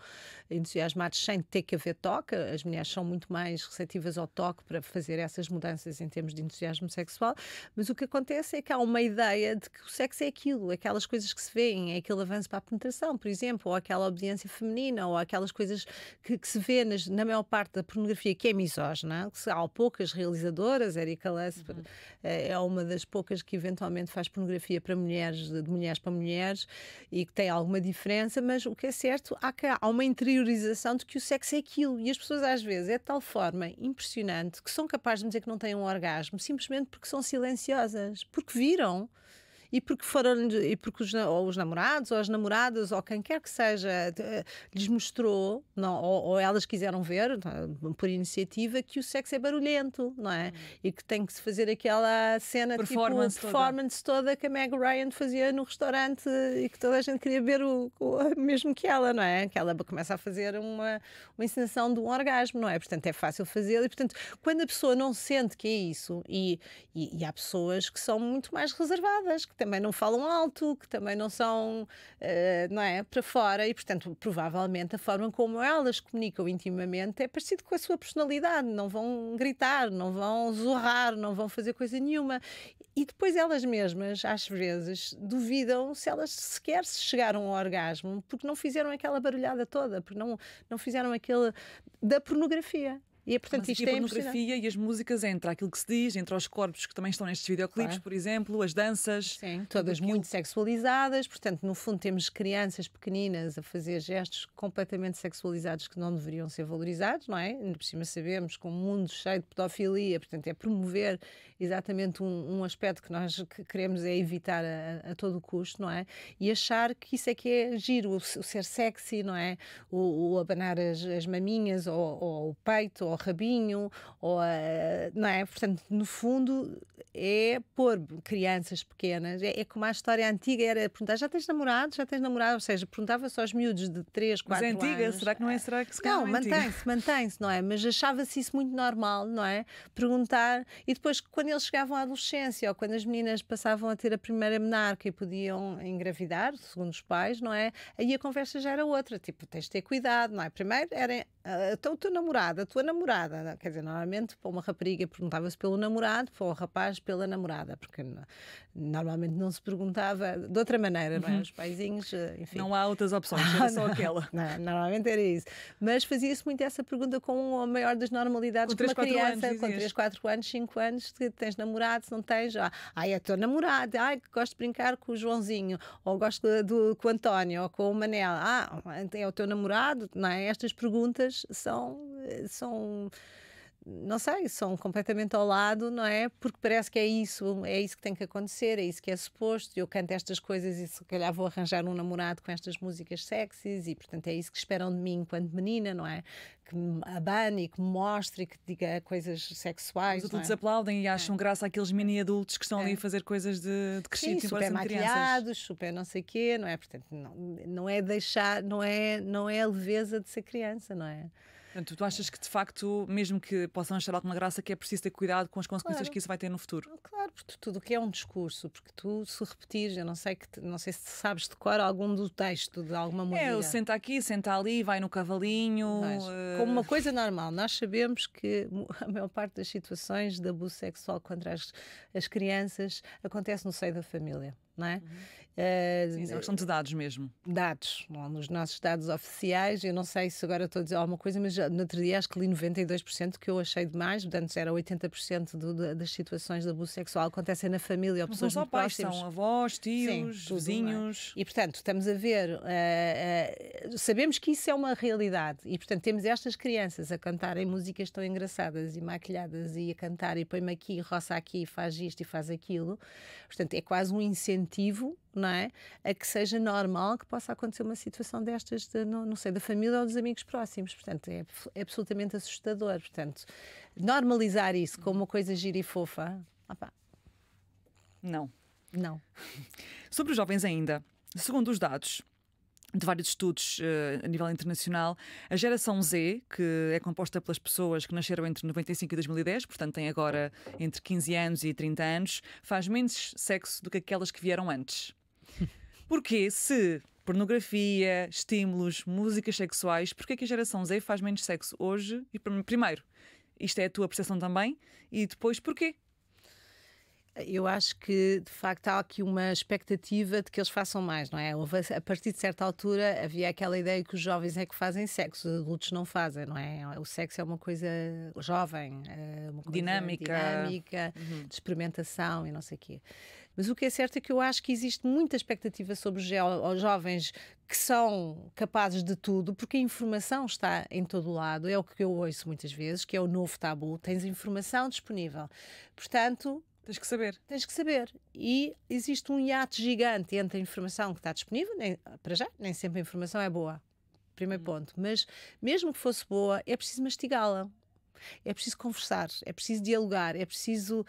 entusiasmados sem ter que haver toque. As mulheres são muito mais receptivas ao toque para fazer essas mudanças em termos de entusiasmo sexual, mas o que acontece é que há uma ideia de que o sexo é aquilo, aquelas coisas que se veem, é aquele avanço para a penetração, por exemplo, ou aquela obediência feminina, ou aquelas coisas que se vê na maior parte da pornografia que é misógina, que há poucas realizadoras, Erika Lusper é uma das poucas que eventualmente faz pornografia para mulheres, de mulheres para mulheres, e que tem alguma diferença, mas o que é certo, há uma interiorização de que o sexo é aquilo, e as pessoas às vezes é de tal forma impressionante que são capazes de dizer que não têm um orgasmo, simplesmente porque são silenciosas, porque viram. E porque os namorados ou as namoradas ou quem quer que seja lhes mostrou, não, ou elas quiseram ver, por iniciativa, que o sexo é barulhento, não é? E que tem que se fazer aquela cena performance toda que a Meg Ryan fazia no restaurante e que toda a gente queria ver mesmo que ela, não é? Que ela começa a fazer uma encenação de um orgasmo, não é? Portanto é fácil fazê-lo e portanto quando a pessoa não sente que é isso e há pessoas que são muito mais reservadas, que também não falam alto, que também não são, não é, para fora e, portanto, provavelmente a forma como elas comunicam intimamente é parecido com a sua personalidade, não vão gritar, não vão zurrar, não vão fazer coisa nenhuma. E depois elas mesmas, às vezes, duvidam se elas sequer chegaram ao orgasmo porque não fizeram aquela barulhada toda, porque não fizeram aquele da pornografia. E, portanto, isto a pornografia e as músicas entra aquilo que se diz, entre os corpos que também estão nestes videoclipes, por exemplo, as danças. Sim, todas muito sexualizadas, portanto, no fundo temos crianças pequeninas a fazer gestos completamente sexualizados que não deveriam ser valorizados, não é? Ainda por cima sabemos que um mundo cheio de pedofilia, portanto, é promover exatamente um aspecto que nós queremos é evitar a todo custo, não é? E achar que isso é que é giro, o ser sexy, não é? O abanar as maminhas ou o peito, ou o rabinho, não é? Portanto, no fundo, é pôr crianças pequenas, é como a história antiga era perguntar, já tens namorado? Já tens namorado? Ou seja, perguntava-se aos miúdos de 3, 4 anos. Mas é antiga? Será que não é? Será que se não, mantém-se, não é? Mas achava-se isso muito normal, não é? Perguntar, e depois quando eles chegavam à adolescência ou quando as meninas passavam a ter a primeira menarca e podiam engravidar, segundo os pais, não é? Aí a conversa já era outra, tipo, tens de ter cuidado, não é? Primeiro era então a tua namorada namorada. Quer dizer, normalmente para uma rapariga perguntava-se pelo namorado, para um rapaz pela namorada, porque normalmente não se perguntava de outra maneira, não é? Os paizinhos, enfim. Não há outras opções, era só aquela. Não, normalmente era isso. Mas fazia-se muito essa pergunta com a maior das normalidades, Com 3, uma 4 criança anos, com dizias. 3, 4 anos, 5 anos, tens namorado, se não tens, é teu namorado, gosto de brincar com o Joãozinho, ou gosto com o António, ou com o Manel, é o teu namorado, não é? Estas perguntas são não sei, são completamente ao lado, não é? Porque parece que é isso que tem que acontecer, é isso que é suposto. Eu canto estas coisas e se calhar vou arranjar um namorado com estas músicas sexys e, portanto, é isso que esperam de mim enquanto menina, não é? Que me abane e que me mostre e que diga coisas sexuais. Os não adultos é? aplaudem e acham graça àqueles mini adultos que estão ali a fazer coisas de crescidos, Sim, embora super sendo crianças. maquiados, super não sei o quê, não é? Portanto, não é deixar, não é a leveza de ser criança, não é? Portanto, tu achas que de facto, mesmo que possam achar alguma graça, que é preciso ter cuidado com as consequências Claro. que isso vai ter no futuro? Claro, porque tudo o que é um discurso, porque tu, se repetires, eu não sei se sabes de cor algum do texto de alguma música. É, o senta aqui, senta ali, vai no cavalinho. Como uma coisa normal, nós sabemos que a maior parte das situações de abuso sexual contra as crianças acontece no seio da família, não é? Sim, é uma questão de dados mesmo. Dados, nos nossos dados oficiais, eu não sei se agora estou a dizer alguma coisa, mas no outro dia acho que li 92%, que eu achei demais, portanto era 80% das situações de abuso sexual acontecem na família, ou Não são pessoas só muito pais, próximas. são avós, tios, Sim, tudo, vizinhos. E, portanto, estamos a ver, sabemos que isso é uma realidade e, portanto, temos estas crianças a cantarem músicas tão engraçadas e maquilhadas e a cantar e põe-me aqui, roça aqui, faz isto e faz aquilo. Portanto, é quase um incentivo, não é? A que seja normal que possa acontecer uma situação destas, não sei, da família ou dos amigos próximos. Portanto, é absolutamente assustador. Portanto, normalizar isso como uma coisa gira e fofa, Não. não. Sobre os jovens ainda, segundo os dados de vários estudos a nível internacional, a geração Z, que é composta pelas pessoas que nasceram entre 95 e 2010, portanto tem agora entre 15 anos e 30 anos, faz menos sexo do que aquelas que vieram antes. Porquê? Se pornografia, estímulos, músicas sexuais, porquê que a geração Z faz menos sexo hoje? E primeiro, isto é a tua percepção também, e depois porquê? Eu acho que, de facto, há aqui uma expectativa de que eles façam mais, não é? A partir de certa altura havia aquela ideia que os jovens é que fazem sexo, os adultos não fazem, não é? O sexo é uma coisa jovem, uma coisa dinâmica, de experimentação e não sei o quê. Mas o que é certo é que eu acho que existe muita expectativa sobre os jovens que são capazes de tudo, porque a informação está em todo o lado, é o que eu ouço muitas vezes, que é o novo tabu, tens informação disponível. Portanto, tens que saber. Tens que saber. E existe um hiato gigante entre a informação que está disponível, para já, nem sempre a informação é boa. Primeiro ponto. Mas mesmo que fosse boa, é preciso mastigá-la. É preciso conversar, é preciso dialogar, é preciso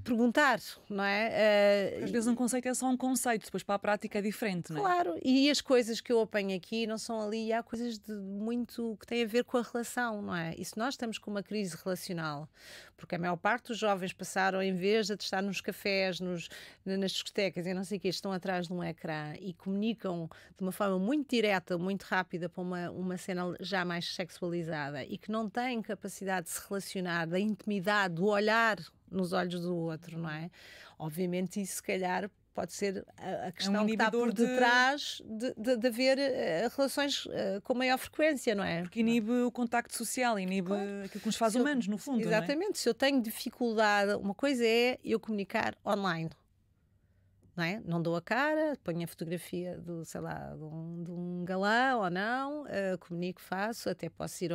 perguntar, não é? Às vezes um conceito é só um conceito, depois para a prática é diferente, não é? Claro, e as coisas que eu apanho aqui não são ali, há coisas de muito que têm a ver com a relação, não é? E se nós estamos com uma crise relacional, porque a maior parte dos jovens passaram, em vez de estar nos cafés, nas discotecas e não sei o quê, estão atrás de um ecrã e comunicam de uma forma muito direta, muito rápida para uma cena já mais sexualizada e que não têm capacidade de se relacionar, da intimidade, do olhar nos olhos do outro, não é? Obviamente isso se calhar pode ser a questão que está por detrás de haver relações com maior frequência, não é? Porque inibe o contacto social, inibe aquilo que nos faz humanos, no fundo, exatamente, não é? Se eu tenho dificuldade, uma coisa é eu comunicar online. Não é? Não dou a cara, ponho a fotografia sei lá, de um galã ou não, comunico, faço, até posso ir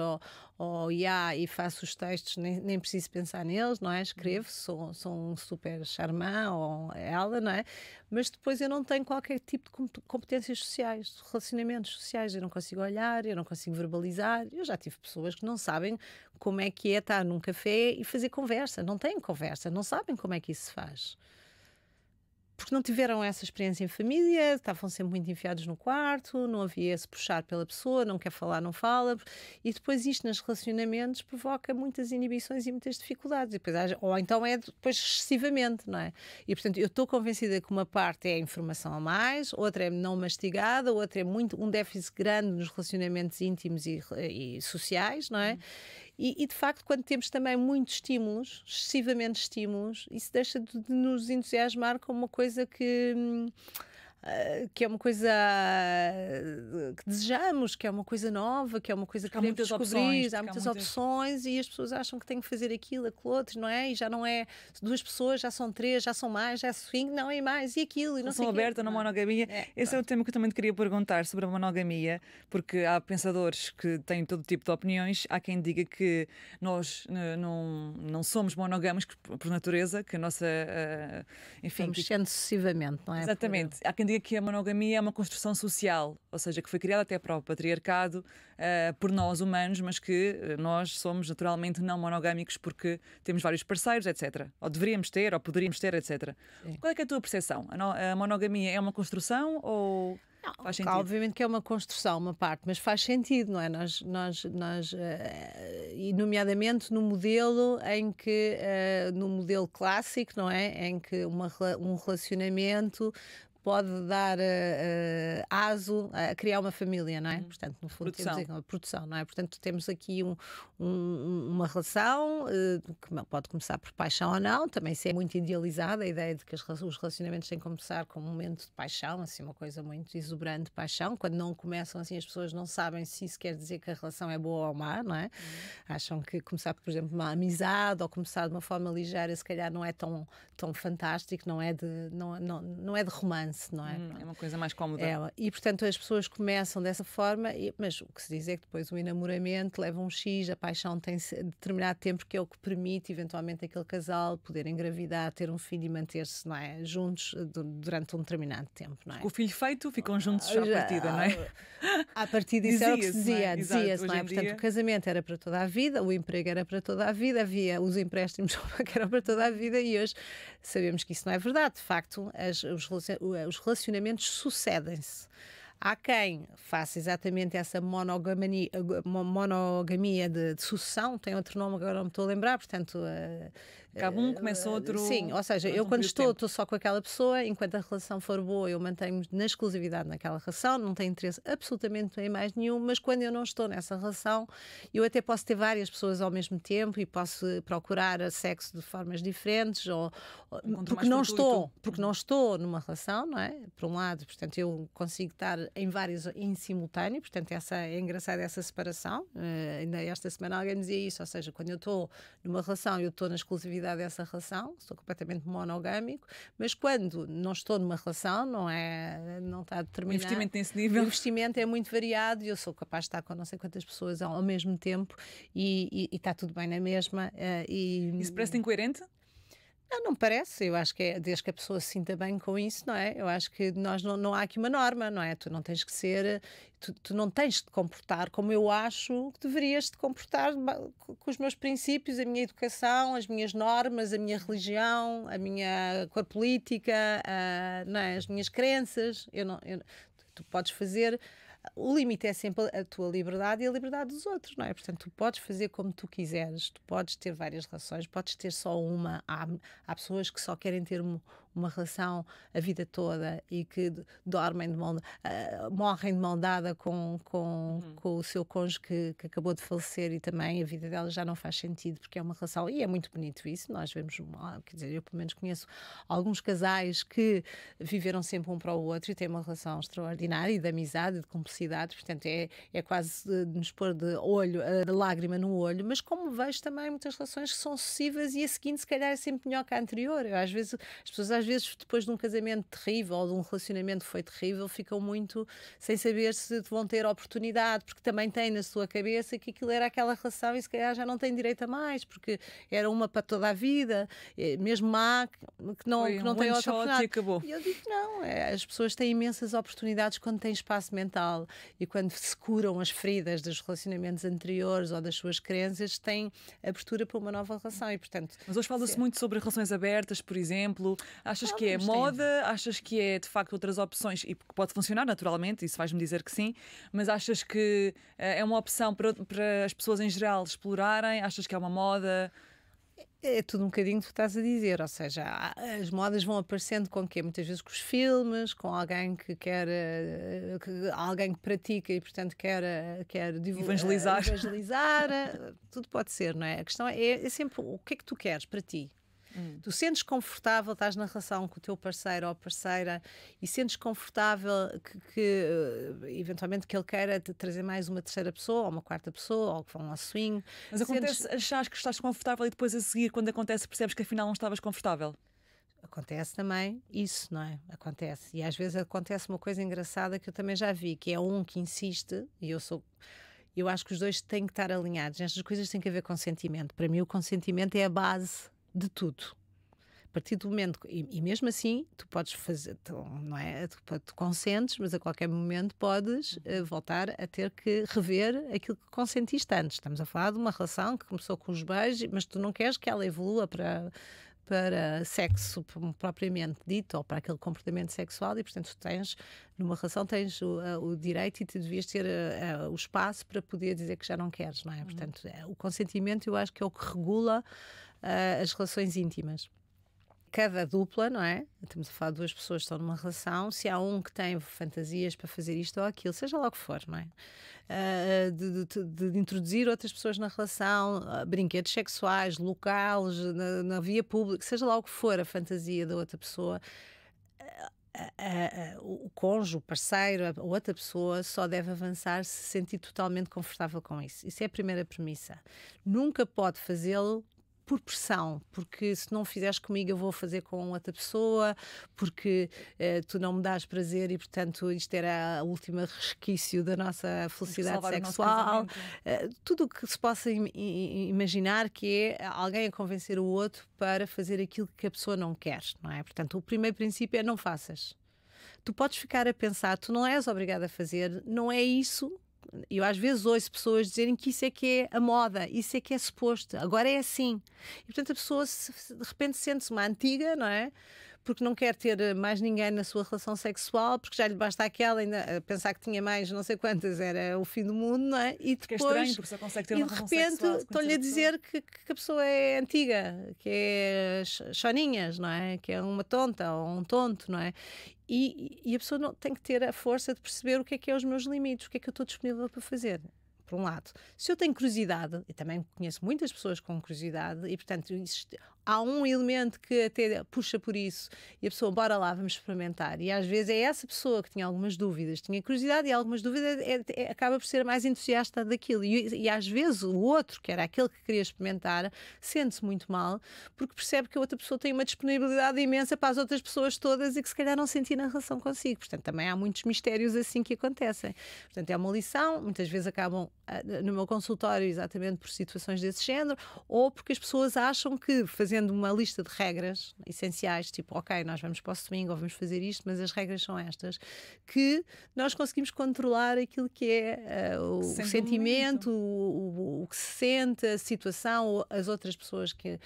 ao IA e faço os textos, nem preciso pensar neles, não é? Escrevo, sou um super charmant ou ela, não é? Mas depois eu não tenho qualquer tipo de competências sociais, relacionamentos sociais, eu não consigo olhar, eu não consigo verbalizar. Eu já tive pessoas que não sabem como é que é estar num café e fazer conversa, não têm conversa, não sabem como é que isso se faz. porque não tiveram essa experiência em família, estavam sempre muito enfiados no quarto, não havia esse puxar pela pessoa, não quer falar, não fala, e depois isto nos relacionamentos provoca muitas inibições e muitas dificuldades, e depois, ou então é depois excessivamente, não é? E portanto eu estou convencida que uma parte é a informação a mais, outra é não mastigada, outra é um déficit grande nos relacionamentos íntimos e sociais, não é? E de facto, quando temos também muitos estímulos, excessivamente estímulos, isso deixa de nos entusiasmar como uma coisa que é uma coisa que desejamos, que é uma coisa nova, que é uma coisa que queremos descobrir, há muitas opções e as pessoas acham que têm que fazer aquilo, aquilo outro, não é? E já não é 2 pessoas, já são 3, já são mais, já é swing, não é mais, e aquilo, e não sei o quê. Aberta na monogamia. Esse é o tema que eu também te queria perguntar sobre a monogamia, porque há pensadores que têm todo tipo de opiniões. Há quem diga que nós não somos monogâmicos por natureza, que a nossa... enfim, vamos sendo sucessivamente, não é? Exatamente. Há quem diga que a monogamia é uma construção social, ou seja, que foi criada até para o patriarcado por nós humanos, mas que nós somos naturalmente não monogâmicos porque temos vários parceiros, etc. Ou deveríamos ter, ou poderíamos ter, etc. Sim. Qual é que é a tua percepção? A monogamia é uma construção ou... Faz sentido? Obviamente que é uma construção, uma parte, mas faz sentido, não é? E nomeadamente no modelo em que, no modelo clássico, não é? Em que um relacionamento pode dar aso a criar uma família, não é? Portanto, no fundo, temos aqui uma produção, não é? Portanto, temos aqui uma relação que pode começar por paixão ou não, também se é muito idealizada a ideia de que os relacionamentos têm que começar com um momento de paixão, assim, uma coisa muito exuberante de paixão. Quando não começam assim, as pessoas não sabem se isso quer dizer que a relação é boa ou má, não é? Acham que começar, por exemplo, uma amizade ou começar de uma forma ligeira, se calhar não é tão fantástico, não é de romance. Não é? É uma coisa mais cómoda. E portanto as pessoas começam dessa forma, mas o que se diz é que depois o enamoramento leva um X, a paixão tem determinado tempo que é o que permite eventualmente aquele casal poder engravidar, ter um filho e manter-se, não é? Juntos durante um determinado tempo, não é? Com o filho feito ficam juntos à partida, não é? À partida isso era o que se dizia, dizia-se, não é? Portanto, dia... o casamento era para toda a vida, o emprego era para toda a vida, havia os empréstimos que eram para toda a vida e hoje sabemos que isso não é verdade. De facto, os relacionamentos sucedem-se. Há quem faça exatamente essa monogamia de sucessão, tem outro nome, agora não me estou a lembrar, portanto... Acaba um, começa outro... Sim, ou seja, eu quando estou só com aquela pessoa, enquanto a relação for boa, eu mantenho-me na exclusividade naquela relação, não tenho interesse absolutamente em mais nenhum, mas quando eu não estou nessa relação, eu até posso ter várias pessoas ao mesmo tempo e posso procurar sexo de formas diferentes, porque não estou numa relação, não é? Por um lado, portanto, eu consigo estar em vários em simultâneo, portanto, é engraçada essa separação. Ainda esta semana alguém dizia isso, ou seja, quando eu estou numa relação, eu estou na exclusividade dessa relação, estou completamente monogâmico, mas quando não estou numa relação, não está determinado. O investimento nesse nível. O investimento é muito variado e eu sou capaz de estar com não sei quantas pessoas ao mesmo tempo e está tudo bem na mesma. Isso parece incoerente? Não me parece, eu acho que é desde que a pessoa se sinta bem com isso, não é? Eu acho que nós não há aqui uma norma, não é? Tu não tens que ser, tu não tens de te comportar como eu acho que deverias te comportar com os meus princípios, a minha educação, as minhas normas, a minha religião, a minha cor política, não é? As minhas crenças. Tu podes fazer. O limite é sempre a tua liberdade e a liberdade dos outros, não é? Portanto, tu podes fazer como tu quiseres, tu podes ter várias relações, podes ter só uma. Há pessoas que só querem ter uma relação a vida toda e que dormem morrem de mão dada com o seu cônjuge que acabou de falecer e também a vida dela já não faz sentido porque é uma relação, e é muito bonito isso, nós vemos, quer dizer, eu pelo menos conheço alguns casais que viveram sempre um para o outro e têm uma relação extraordinária e de amizade e de cumplicidade, portanto é quase de nos pôr de lágrima no olho, mas como vejo também muitas relações que são sucessivas e a seguinte se calhar é sempre melhor que a anterior. Às vezes as pessoas depois de um casamento terrível ou de um relacionamento que foi terrível, ficam muito sem saber se vão ter oportunidade, porque também têm na sua cabeça que aquilo era aquela relação e se calhar já não têm direito a mais, porque era uma para toda a vida, mesmo má, que não tem outra oportunidade. E acabou. E eu digo não, as pessoas têm imensas oportunidades quando têm espaço mental e quando se curam as feridas dos relacionamentos anteriores ou das suas crenças, têm abertura para uma nova relação e, portanto... Mas hoje fala-se muito sobre relações abertas, por exemplo. Achas que é Mas moda? Achas que é de facto outras opções? E que pode funcionar naturalmente, isso vais-me dizer que sim, mas achas que é uma opção para as pessoas em geral explorarem? Achas que é uma moda? É tudo um bocadinho que tu estás a dizer, ou seja, as modas vão aparecendo com o quê? Muitas vezes com os filmes, com alguém que quer, alguém que pratica e, portanto, quer Evangelizar. evangelizar, tudo pode ser, não é? A questão é sempre o que é que tu queres para ti. Tu sentes confortável, estás na relação com o teu parceiro ou parceira e sentes confortável eventualmente que ele queira te trazer mais uma terceira pessoa ou uma quarta pessoa ou que vão ao swing. Mas acontece achares que estás confortável e depois a seguir, quando acontece, percebes que afinal não estavas confortável? Acontece também isso, não é? Acontece. E às vezes acontece uma coisa engraçada que eu também já vi, que é um que insiste, e eu acho que os dois têm que estar alinhados. Estas coisas têm que haver consentimento. Para mim o consentimento é a base de tudo. A partir do momento, e mesmo assim, tu podes fazer, não é? Tu consentes, mas a qualquer momento podes voltar a ter que rever aquilo que consentiste antes. Estamos a falar de uma relação que começou com os beijos, mas tu não queres que ela evolua para sexo propriamente dito ou para aquele comportamento sexual e, portanto, numa relação tens o direito e tu devias ter o espaço para poder dizer que já não queres, não é? Portanto, o consentimento eu acho que é o que regula as relações íntimas. Cada dupla, não é? Estamos a falar de duas pessoas que estão numa relação, se há um que tem fantasias para fazer isto ou aquilo, seja lá o que for, não é? De introduzir outras pessoas na relação, brinquedos sexuais, locais, na via pública, seja lá o que for a fantasia da outra pessoa, o cônjuge, o parceiro, a outra pessoa só deve avançar se se sentir totalmente confortável com isso. Isso é a primeira premissa. Nunca pode fazê-lo por pressão, porque se não fizeres comigo eu vou fazer com outra pessoa, porque tu não me dás prazer e portanto isto era a última resquício da nossa felicidade sexual. Tudo o que se possa imaginar que é alguém a convencer o outro para fazer aquilo que a pessoa não quer, não é? Portanto, o primeiro princípio é não faças. Tu podes ficar a pensar, tu não és obrigado a fazer, não é isso. Eu às vezes ouço pessoas dizerem que isso é que é a moda, isso é que é suposto, agora é assim. E portanto a pessoa de repente sente-se uma antiga, não é? Porque não quer ter mais ninguém na sua relação sexual, porque já lhe basta aquela, ainda pensar que tinha mais não sei quantas, era o fim do mundo, não é? E depois, é estranho, porque só consegue ter uma relação sexual. E de repente estão-lhe a dizer que a pessoa é antiga, que é choninhas, não é? Que é uma tonta ou um tonto, não é? E a pessoa tem que ter a força de perceber o que é os meus limites, o que é que eu estou disponível para fazer. Por um lado, se eu tenho curiosidade, e também conheço muitas pessoas com curiosidade, e portanto há um elemento que até puxa por isso, e a pessoa, bora lá, vamos experimentar. E às vezes é essa pessoa que tinha algumas dúvidas, tinha curiosidade e algumas dúvidas, acaba por ser mais entusiasta daquilo. E às vezes o outro, que era aquele que queria experimentar, sente-se muito mal, porque percebe que a outra pessoa tem uma disponibilidade imensa para as outras pessoas todas e que se calhar não sentia na relação consigo. Portanto, também há muitos mistérios assim que acontecem. Portanto, é uma lição, muitas vezes acabam no meu consultório exatamente por situações desse género, ou porque as pessoas acham que fazendo uma lista de regras essenciais, tipo, ok, nós vamos para o swing ou vamos fazer isto, mas as regras são estas, que nós conseguimos controlar aquilo que é o sentimento, o que se sente, a situação, ou as outras pessoas que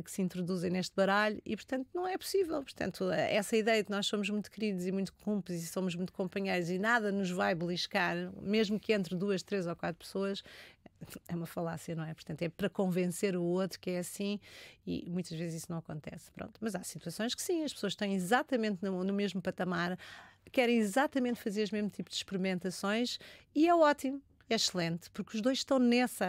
se introduzem neste baralho e, portanto, não é possível. Portanto, essa ideia de nós somos muito queridos e muito cúmplices e somos muito companheiros e nada nos vai beliscar, mesmo que entre 2, 3 ou 4 pessoas, é uma falácia, não é? Portanto, é para convencer o outro que é assim e muitas vezes isso não acontece. Pronto. Mas há situações que sim, as pessoas estão exatamente no mesmo patamar, querem exatamente fazer o mesmo tipo de experimentações e é ótimo. É excelente, porque os dois estão nesse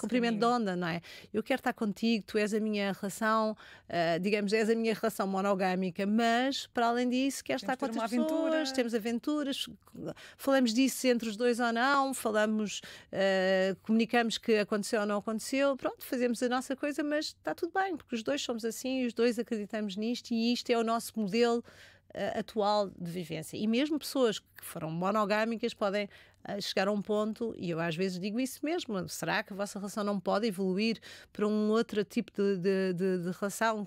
comprimento de onda, não é? Eu quero estar contigo, tu és a minha relação, digamos, és a minha relação monogâmica, mas, para além disso, quero estar com outras pessoas, temos aventuras, falamos disso entre os dois ou não, comunicamos que aconteceu ou não aconteceu, pronto, fazemos a nossa coisa, mas está tudo bem, porque os dois somos assim, os dois acreditamos nisto e isto é o nosso modelo atual de vivência. E mesmo pessoas que que foram monogâmicas podem chegar a um ponto, e eu às vezes digo isso mesmo, será que a vossa relação não pode evoluir para um outro tipo de relação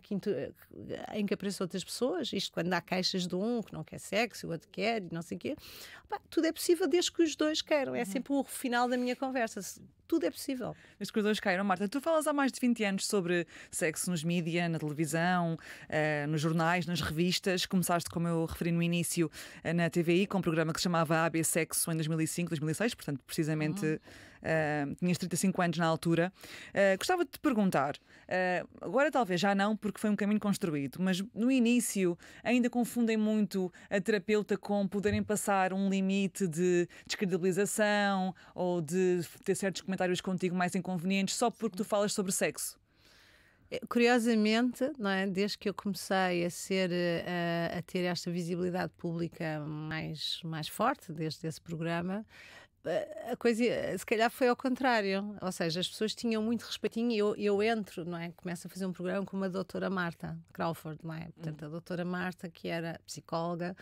em que apareçam outras pessoas? Isto quando há queixas de um que não quer sexo, o outro quer e não sei o quê. Tudo é possível desde que os dois queiram. É sempre o final da minha conversa. Tudo é possível. Desde que os dois queiram. Marta, tu falas há mais de 20 anos sobre sexo nos mídia, na televisão, nos jornais, nas revistas. Começaste, como eu referi no início, na TVI, com um programa que se chamava AB Sexo em 2005, 2006, portanto, precisamente tinhas 35 anos na altura. Gostava de te perguntar, agora talvez já não, porque foi um caminho construído, mas no início ainda confundem muito a terapeuta com poderem passar um limite de descredibilização ou de ter certos comentários contigo mais inconvenientes só porque tu falas sobre sexo? Curiosamente, não é? Desde que eu comecei a ter esta visibilidade pública mais forte, desde esse programa, a coisa se calhar foi ao contrário, ou seja, as pessoas tinham muito respeitinho e eu entro, não é? Começo a fazer um programa com a doutora Marta Crawford, não é? Portanto, a doutora Marta, que era psicóloga,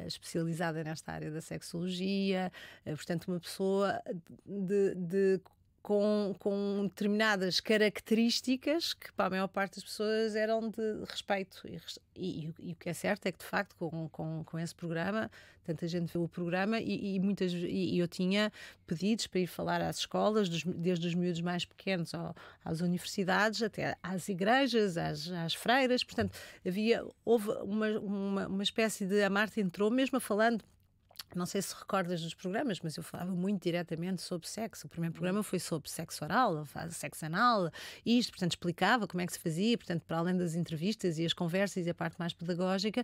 especializada nesta área da sexologia, portanto, uma pessoa com determinadas características que para a maior parte das pessoas eram de respeito. E o que é certo é que, de facto, com esse programa, tanta gente viu o programa e eu tinha pedidos para ir falar às escolas, desde os miúdos mais pequenos às universidades, até às igrejas, às freiras. Portanto, houve uma espécie de... A Marta entrou mesmo falando. Não sei se recordas dos programas, mas eu falava muito diretamente sobre sexo. O primeiro programa foi sobre sexo oral, sexo anal, isto, portanto, explicava como é que se fazia, portanto, para além das entrevistas e as conversas e a parte mais pedagógica,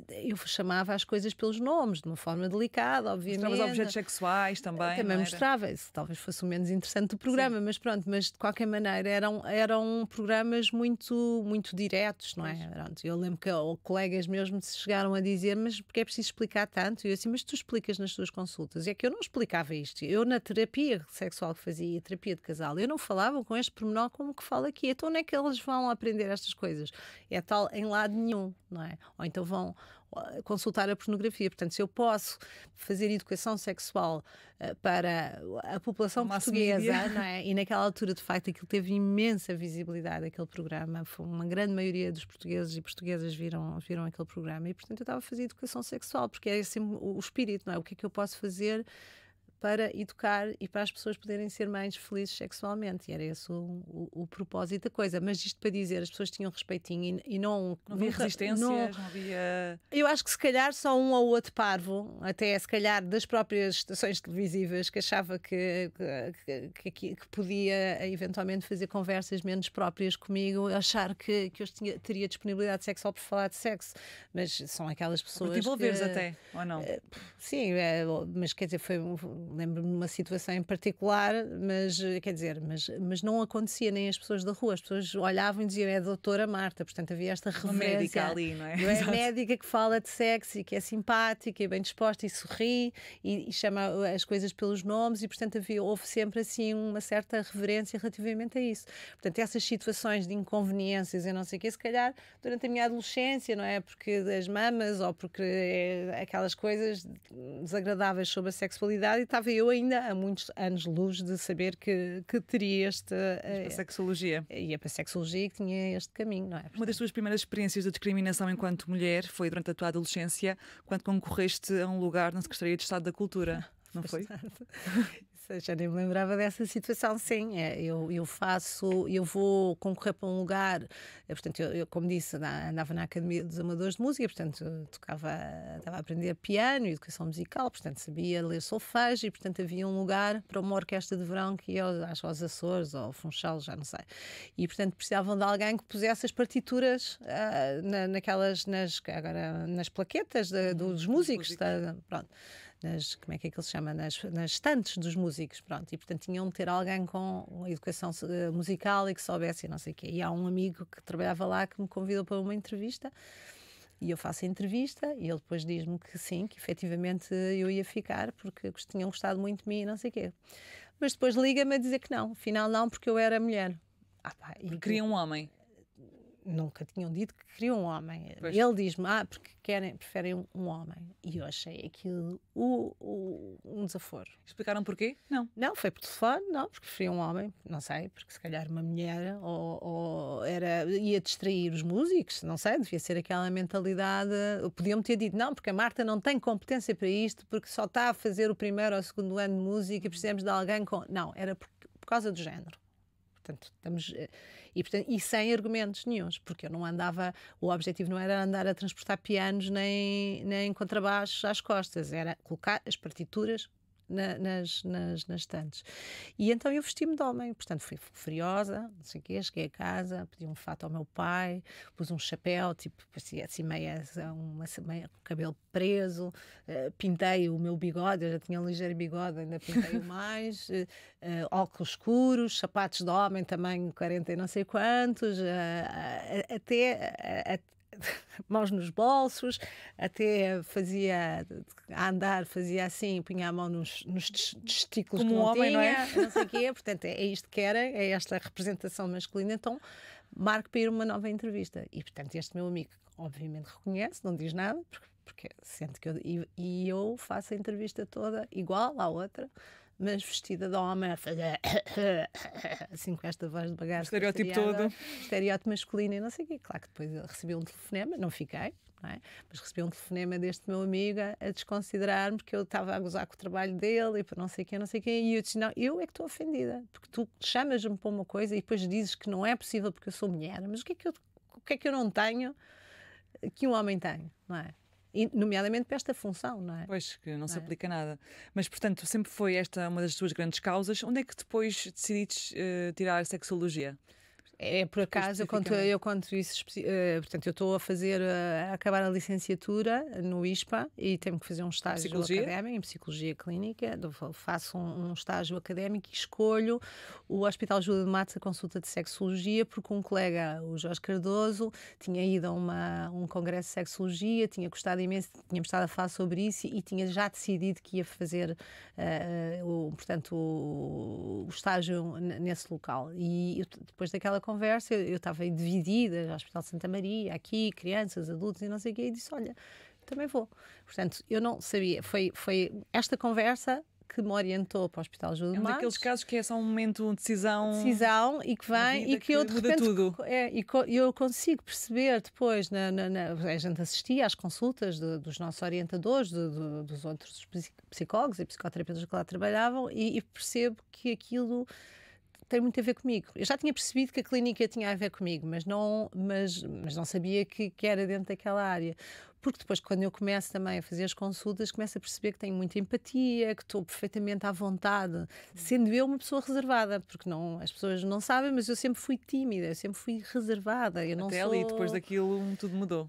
eu chamava as coisas pelos nomes, de uma forma delicada, obviamente. Mostravas objetos sexuais também. Também mostrava, isso talvez fosse o menos interessante do programa, sim. Mas pronto, mas de qualquer maneira eram programas muito, muito diretos, não é? Pronto, eu lembro que colegas meus me chegaram a dizer, mas porque é preciso explicar tanto? E eu assim, mas tu explicas nas tuas consultas. E é que eu não explicava isto. Eu na terapia sexual que fazia, terapia de casal, eu não falava com este pormenor como que falo aqui. Então onde é que eles vão aprender estas coisas? É tal em lado nenhum, não é? Ou então vão consultar a pornografia. Portanto, se eu posso fazer educação sexual para a população portuguesa, não é? E naquela altura, de facto, aquilo teve imensa visibilidade, aquele programa. Foi uma grande maioria dos portugueses e portuguesas viram aquele programa e, portanto, eu estava a fazer educação sexual, porque é sempre o espírito, não é? O que é que eu posso fazer para educar e para as pessoas poderem ser mais felizes sexualmente. E era esse o propósito da coisa. Mas isto para dizer, as pessoas tinham respeitinho e não... Não havia resistências, não havia... Eu acho que se calhar só um ou outro parvo, até se calhar das próprias estações televisivas, que achava que podia eventualmente fazer conversas menos próprias comigo, achar que eu teria disponibilidade sexual por falar de sexo. Mas são aquelas pessoas te envolveres até, ou não? Sim, mas quer dizer, lembro-me de uma situação em particular, mas quer dizer, mas não acontecia nem as pessoas da rua, as pessoas olhavam e diziam é a doutora Marta, portanto havia esta reverência. Uma médica ali, não é? Não é médica que fala de sexo e que é simpática e bem disposta e sorri e chama as coisas pelos nomes e portanto houve sempre assim uma certa reverência relativamente a isso. Portanto essas situações de inconveniências e não sei o quê, se calhar durante a minha adolescência, não é? Porque das mamas ou porque aquelas coisas desagradáveis sobre a sexualidade, e estava eu ainda há muitos anos-luz de saber que teria este... para a sexologia. Ia para a sexologia que tinha este caminho, não é? Uma das tuas primeiras experiências de discriminação enquanto mulher foi durante a tua adolescência, quando concorreste a um lugar na Secretaria de Estado da Cultura, não foi? Já nem me lembrava dessa situação, sim. Eu vou concorrer para um lugar, portanto, eu como disse, andava na Academia dos Amadores de Música, portanto, estava a aprender piano e educação musical, portanto, sabia ler solfejo e, portanto, havia um lugar para uma orquestra de verão que ia aos Açores ou ao Funchal, já não sei. E, portanto, precisavam de alguém que pusesse as partituras nas plaquetas dos músicos. Pronto. Como é que ele se chama? Nas estantes dos músicos, pronto, e portanto tinham de ter alguém com educação musical e que soubesse e não sei o quê. E há um amigo que trabalhava lá que me convidou para uma entrevista e eu faço a entrevista e ele depois diz-me que sim, que efetivamente eu ia ficar porque tinham gostado muito de mim e não sei o quê. Mas depois liga-me a dizer que não, afinal não, porque eu era mulher. Queria um homem. nunca tinham dito que queriam um homem. Pois. Ele diz-me, porque preferem um homem. E eu achei aquilo um desaforo. Explicaram porquê? Não. Não, foi por telefone, não, porque preferia um homem, não sei, porque se calhar uma mulher ia distrair os músicos, não sei, devia ser aquela mentalidade. Podiam-me ter dito, não, porque a Marta não tem competência para isto, porque só está a fazer o primeiro ou o segundo ano de música e precisamos de alguém com. Não, era por causa do género. Portanto, e sem argumentos nenhuns, porque eu não andava, o objetivo não era andar a transportar pianos nem contrabaixos às costas, era colocar as partituras nas estantes. E então eu vesti-me de homem, portanto fui furiosa, não sei o quê, cheguei a casa, pedi um fato ao meu pai, pus um chapéu, tipo, parecia assim meia com o cabelo preso, pintei o meu bigode, eu já tinha um ligeiro bigode, ainda pintei-o mais, óculos escuros, sapatos de homem, tamanho 40 e não sei quantos, até mãos nos bolsos, até fazia a andar, fazia assim, punha a mão nos testículos como que não homem, tinha, não é? não sei o quê, portanto é isto que era, é esta representação masculina, então marco para ir a uma nova entrevista. E portanto este meu amigo obviamente reconhece, não diz nada, porque sente que eu faço a entrevista toda igual à outra, mas vestida de homem, a fazer assim com esta voz de bagaço. Estereótipo todo. Estereótipo masculino e não sei o quê. Claro que depois eu recebi um telefonema, não fiquei, não é? Mas recebi um telefonema deste meu amigo a desconsiderar-me porque eu estava a gozar com o trabalho dele e por não sei o quê. E eu disse, não, eu é que estou ofendida, porque tu chamas-me para uma coisa e depois dizes que não é possível porque eu sou mulher, mas o que é que eu não tenho que um homem tem, não é? E, nomeadamente para esta função, não é? Pois, que não se aplica nada. Mas, portanto, sempre foi esta uma das tuas grandes causas. Onde é que depois decidiste tirar a sexologia? É por acaso, eu conto isso, portanto, eu estou a acabar a licenciatura no ISPA e tenho que fazer um estágio académico em psicologia clínica, faço um estágio académico e escolho o Hospital Júlio de Matos, a consulta de sexologia, porque um colega, o Jorge Cardoso, tinha ido a um congresso de sexologia, tinha gostado imenso, tínhamos estado a falar sobre isso e tinha já decidido que ia fazer, portanto, o estágio nesse local. E depois daquela conversa, eu estava dividida, no Hospital de Santa Maria, aqui, crianças, adultos e não sei o quê, e disse, olha, também vou. Portanto, eu não sabia, foi esta conversa que me orientou para o Hospital Júlio de Matos. É um daqueles casos que é só um momento de decisão e que vem e que eu de repente tudo. Eu consigo perceber depois, a gente assistia às consultas dos nossos orientadores, dos outros psicólogos e psicoterapeutas que lá trabalhavam e percebo que aquilo tem muito a ver comigo. Eu já tinha percebido que a clínica tinha a ver comigo, mas não sabia que era dentro daquela área. Porque depois, quando eu começo também a fazer as consultas, começo a perceber que tenho muita empatia, que estou perfeitamente à vontade, sendo eu uma pessoa reservada, porque as pessoas não sabem, mas eu sempre fui tímida, eu sempre fui reservada. Eu Até não ali, depois daquilo, tudo mudou.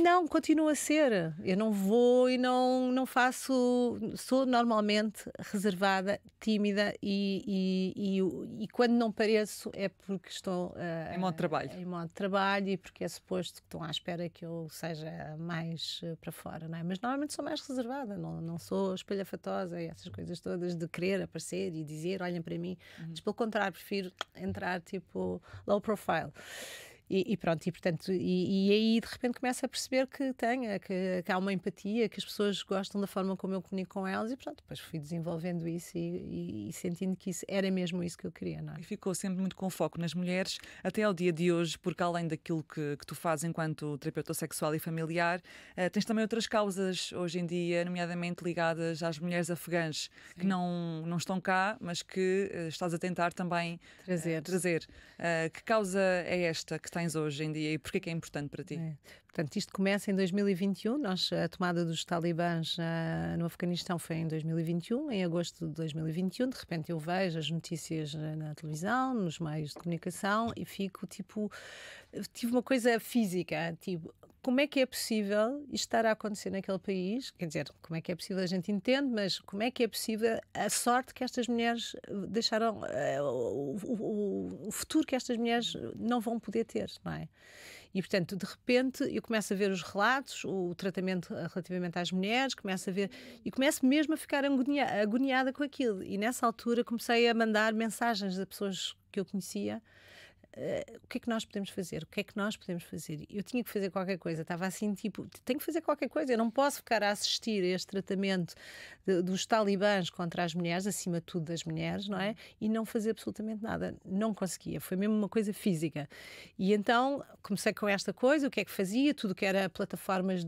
Não, continuo a ser. Eu não vou e não faço. Sou normalmente reservada, tímida e quando não pareço é porque estou em modo de trabalho. Em modo de trabalho e porque é suposto que estão à espera que eu seja mais para fora, não é? Mas normalmente sou mais reservada, não sou espalhafatosa e essas coisas todas de querer aparecer e dizer, olhem para mim. Mas pelo contrário, prefiro entrar tipo low profile. E pronto, e portanto, e aí de repente começo a perceber que há uma empatia, que as pessoas gostam da forma como eu comunico com elas e pronto, depois fui desenvolvendo isso e sentindo que isso era mesmo isso que eu queria, não é? E ficou sempre muito com foco nas mulheres até ao dia de hoje, porque além daquilo que tu fazes enquanto terapeuta sexual e familiar, tens também outras causas hoje em dia, nomeadamente ligadas às mulheres afegãs, sim, que não estão cá, mas que estás a tentar também trazer. Que causa é esta que tens hoje em dia e porquê que é importante para ti? Portanto, isto começa em 2021, a tomada dos talibãs no Afeganistão foi em 2021, em agosto de 2021, de repente eu vejo as notícias na televisão, nos meios de comunicação e fico tive uma coisa física, como é que é possível isto estar a acontecer naquele país? Quer dizer, como é que é possível, a gente entende, mas como é que é possível a sorte que estas mulheres deixaram, o futuro que estas mulheres não vão poder ter, não é? E, portanto, de repente, eu começo a ver os relatos, o tratamento relativamente às mulheres, começo mesmo a ficar agoniada com aquilo. E, nessa altura, comecei a mandar mensagens a pessoas que eu conhecia, o que é que nós podemos fazer? O que é que nós podemos fazer? Eu tinha que fazer qualquer coisa, estava assim, tipo, tenho que fazer qualquer coisa, eu não posso ficar a assistir a este tratamento dos talibãs contra as mulheres, acima de tudo das mulheres, não é? E não fazer absolutamente nada. Não conseguia, foi mesmo uma coisa física. E então comecei com esta coisa, o que é que fazia, tudo que era plataformas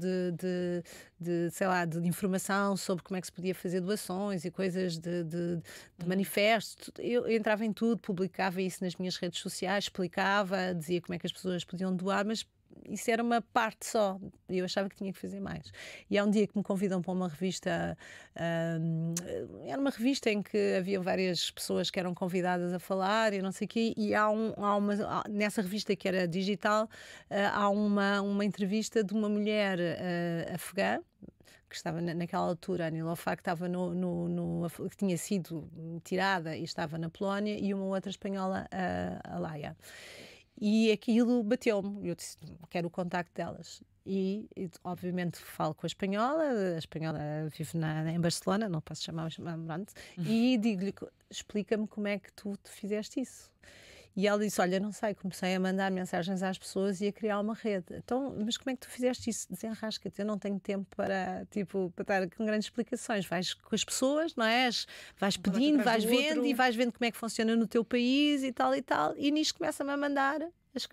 sei lá, de informação sobre como é que se podia fazer doações e coisas de manifestos. Eu entrava em tudo, publicava isso nas minhas redes sociais, explicava, dizia como é que as pessoas podiam doar, mas isso era uma parte só, eu achava que tinha que fazer mais. E há um dia que me convidam para uma revista, era uma revista em que havia várias pessoas que eram convidadas a falar e não sei o quê, e nessa revista que era digital, há uma entrevista de uma mulher afegã, que estava naquela altura, a Niloufar, que estava que tinha sido tirada e estava na Polónia, e uma outra espanhola, a Laia. E aquilo bateu-me, eu disse, quero o contacto delas. E obviamente falo com a espanhola vive em Barcelona, não posso chamar, pronto, e digo-lhe, explica-me como é que tu fizeste isso. E ela disse, olha, não sei, comecei a mandar mensagens às pessoas e a criar uma rede. Então, mas como é que tu fizeste isso? Desenrasca-te, eu não tenho tempo para estar com grandes explicações. Vais com as pessoas, não é? Vais pedindo, vais vendo e vais vendo como é que funciona no teu país e tal, e nisto começa-me a mandar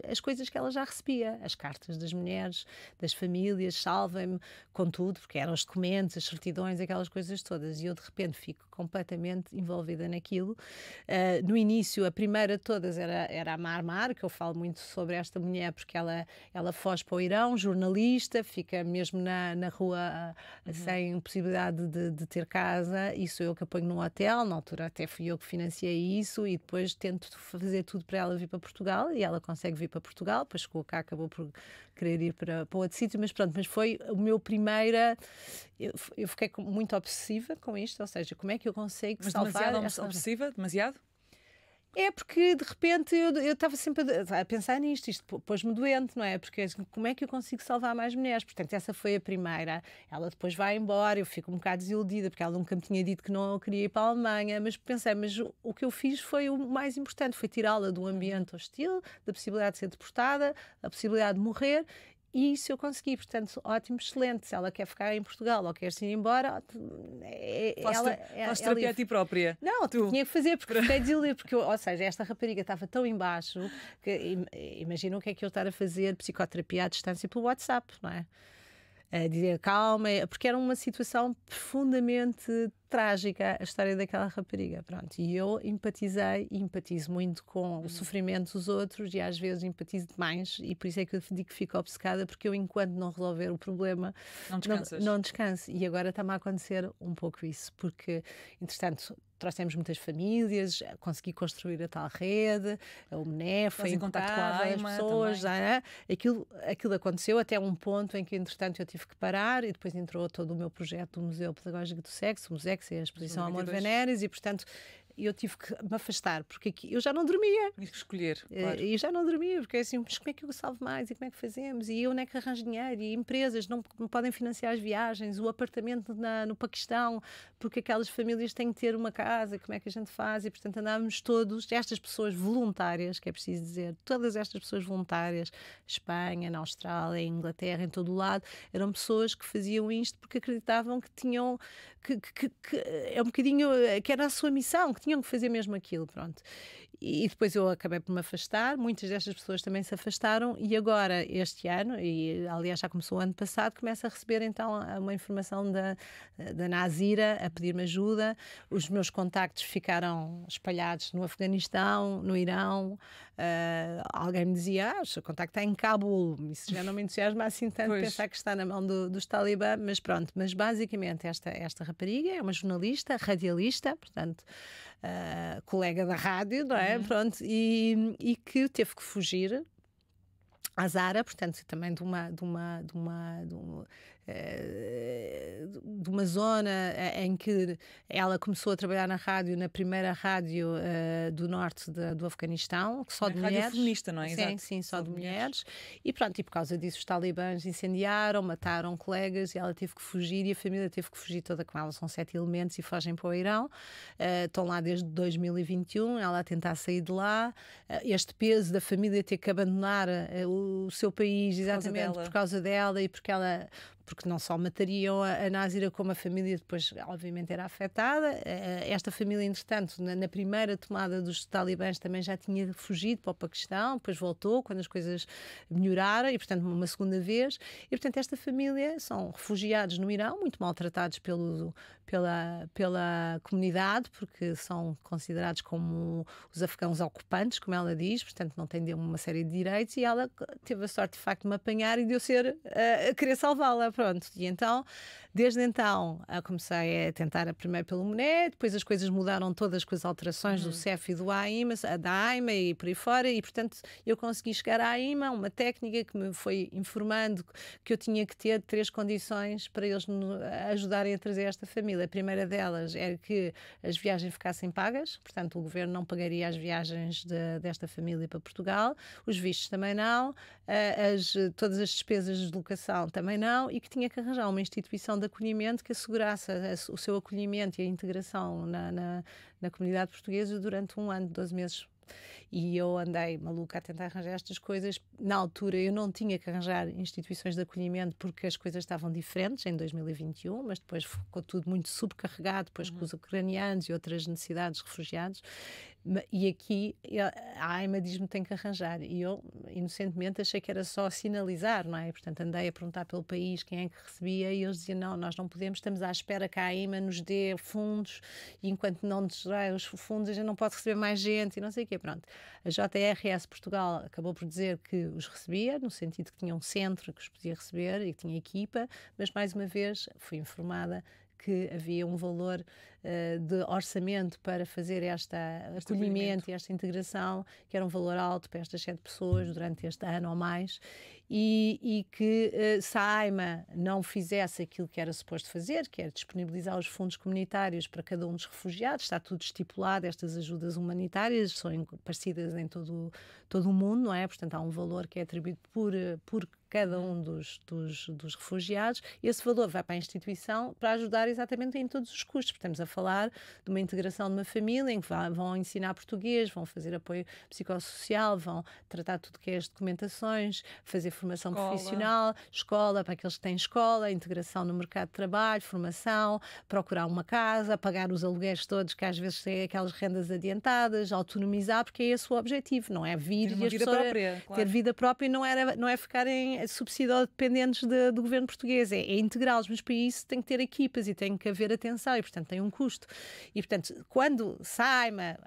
as coisas que ela já recebia, as cartas das mulheres, das famílias, salvem-me com tudo, porque eram os documentos, as certidões, aquelas coisas todas, e eu de repente fico completamente envolvida naquilo. No início, a primeira de todas era a Marmar, que eu falo muito sobre esta mulher, porque ela foge para o Irão, jornalista, fica mesmo na rua sem possibilidade de ter casa, e sou eu que a ponho num hotel, na altura até fui eu que financiei isso, e depois tento fazer tudo para ela vir para Portugal, e ela consegue vir para Portugal, depois chegou cá, acabou por querer ir para outro sítio, mas pronto, mas foi o meu primeira, eu fiquei muito obsessiva com isto, ou seja, como é que eu consigo salvar... Mas demasiado obsessiva? Demasiado? É porque de repente eu estava sempre a pensar nisto, isto pôs-me doente, não é? Porque como é que eu consigo salvar mais mulheres? Portanto, essa foi a primeira. Ela depois vai embora, eu fico um bocado desiludida, porque ela nunca me tinha dito que não queria ir para a Alemanha, mas pensei, mas o que eu fiz foi o mais importante, foi tirá-la do ambiente hostil, da possibilidade de ser deportada, da possibilidade de morrer. E isso eu consegui, portanto, ótimo, excelente. Se ela quer ficar em Portugal ou quer se ir embora, Faz terapia a ti própria. Não, tu tinha que fazer, porque fiquei desiludida, porque ou seja, esta rapariga estava tão em baixo que imagina o que é que eu estar a fazer psicoterapia à distância pelo WhatsApp, não é? A dizer calma, porque era uma situação profundamente trágica, a história daquela rapariga, pronto, e eu empatizei e empatizo muito com o sofrimento dos outros e às vezes empatizo demais, e por isso é que eu digo que fico obcecada, porque eu, enquanto não resolver o problema, não descanso, e agora está-me a acontecer um pouco isso, porque entretanto trouxemos muitas famílias, consegui construir a tal rede, o MNEF, foi em contacto com a AIMA, as pessoas, aquilo aconteceu até um ponto em que entretanto eu tive que parar, e depois entrou todo o meu projeto do Museu Pedagógico do Sexo, o MUSEX, é a exposição Amor Venéris, e portanto eu tive que me afastar, porque aqui eu já não dormia. Tinha que escolher, claro. E já não dormia, porque é assim, mas como é que eu salvo mais? E como é que fazemos? E eu onde é que arranjo dinheiro? E empresas não podem financiar as viagens, o apartamento no Paquistão, porque aquelas famílias têm que ter uma casa, como é que a gente faz? E portanto andávamos todos, estas pessoas voluntárias, que é preciso dizer, todas estas pessoas voluntárias, Espanha, na Austrália, em Inglaterra, em todo o lado, eram pessoas que faziam isto porque acreditavam que tinham, que é um bocadinho, que era a sua missão, que tinham que fazer mesmo aquilo, pronto. E depois eu acabei por me afastar, muitas destas pessoas também se afastaram, e agora, este ano, e aliás já começou o ano passado, começo a receber então uma informação da Nazira a pedir-me ajuda. Os meus contactos ficaram espalhados no Afeganistão, no Irão. Alguém me dizia, o seu contacto está em Cabul. Isso já não me entusiasma assim tanto, pensar que está na mão dos talibã, mas pronto. Mas basicamente esta rapariga é uma jornalista, radialista, portanto, colega da rádio, não é? Pronto, e que teve que fugir à Zara, portanto, também de de uma zona em que ela começou a trabalhar na rádio, na primeira rádio do norte do Afeganistão, só de mulheres. Rádio feminista, não é? Sim, Exato. sim, só de mulheres. E pronto, e por causa disso os talibãs incendiaram, mataram colegas e ela teve que fugir e a família teve que fugir toda com ela. São 7 elementos e fogem para o Irão. Estão lá desde 2021, ela a tentar sair de lá. Este peso da família ter que abandonar o seu país exatamente por causa dela e porque não só matariam a Nazira, como a família depois, obviamente, era afetada. Esta família, entretanto, na primeira tomada dos talibãs também já tinha fugido para o Paquistão, depois voltou quando as coisas melhoraram e, portanto, uma segunda vez. E, portanto, esta família são refugiados no Irão, muito maltratados pela comunidade, porque são considerados como os afegãos ocupantes, como ela diz, portanto, não têm uma série de direitos e ela teve a sorte, de facto, de me apanhar e de eu a querer salvá-la. Pronto, e então, desde então, comecei a tentar primeiro pelo MNE, depois as coisas mudaram todas com as alterações do CEF e da AIMA e por aí fora, e portanto eu consegui chegar à AIMA, uma técnica que me foi informando que eu tinha que ter 3 condições para eles me ajudarem a trazer esta família. A primeira delas era que as viagens ficassem pagas, portanto o governo não pagaria as viagens desta família para Portugal, os vistos também não, todas as despesas de deslocação também não, e que tinha que arranjar uma instituição de acolhimento que assegurasse o seu acolhimento e a integração na comunidade portuguesa durante 1 ano, 12 meses. E eu andei maluca a tentar arranjar estas coisas. Na altura eu não tinha que arranjar instituições de acolhimento porque as coisas estavam diferentes em 2021, mas depois ficou tudo muito subcarregado, depois com os ucranianos e outras necessidades de refugiados. E aqui a AIMA diz-me que tem que arranjar e eu inocentemente achei que era só sinalizar, não é? Portanto andei a perguntar pelo país quem é que recebia e eles diziam não, nós não podemos, estamos à espera que a AIMA nos dê fundos e enquanto não nos dê os fundos a gente não pode receber mais gente e não sei o quê, pronto. A JRS Portugal acabou por dizer que os recebia, no sentido que tinha um centro que os podia receber e que tinha equipa, mas mais uma vez fui informada que havia um valor de orçamento para fazer este acolhimento e esta integração, que era um valor alto para estas 7 pessoas durante este ano ou mais, e que se a AIMA não fizesse aquilo que era suposto fazer, que era disponibilizar os fundos comunitários para cada um dos refugiados, está tudo estipulado, estas ajudas humanitárias são parecidas em todo o mundo, não é? Portanto, há um valor que é atribuído por cada um dos refugiados, esse valor vai para a instituição para ajudar exatamente em todos os custos. Estamos a falar de uma integração de uma família em que vão ensinar português, vão fazer apoio psicossocial, vão tratar tudo que é as documentações, fazer formação profissional, escola para aqueles que têm escola, integração no mercado de trabalho, formação, procurar uma casa, pagar os aluguéis todos, que às vezes têm aquelas rendas adiantadas, autonomizar, porque é esse o objetivo, não é vir e as pessoas ter vida própria e não é ficarem subsidio-dependentes do governo português, é integrá-los, mas para isso tem que ter equipas e tem que haver atenção e, portanto, tem um custo. E, portanto, quando a AIMA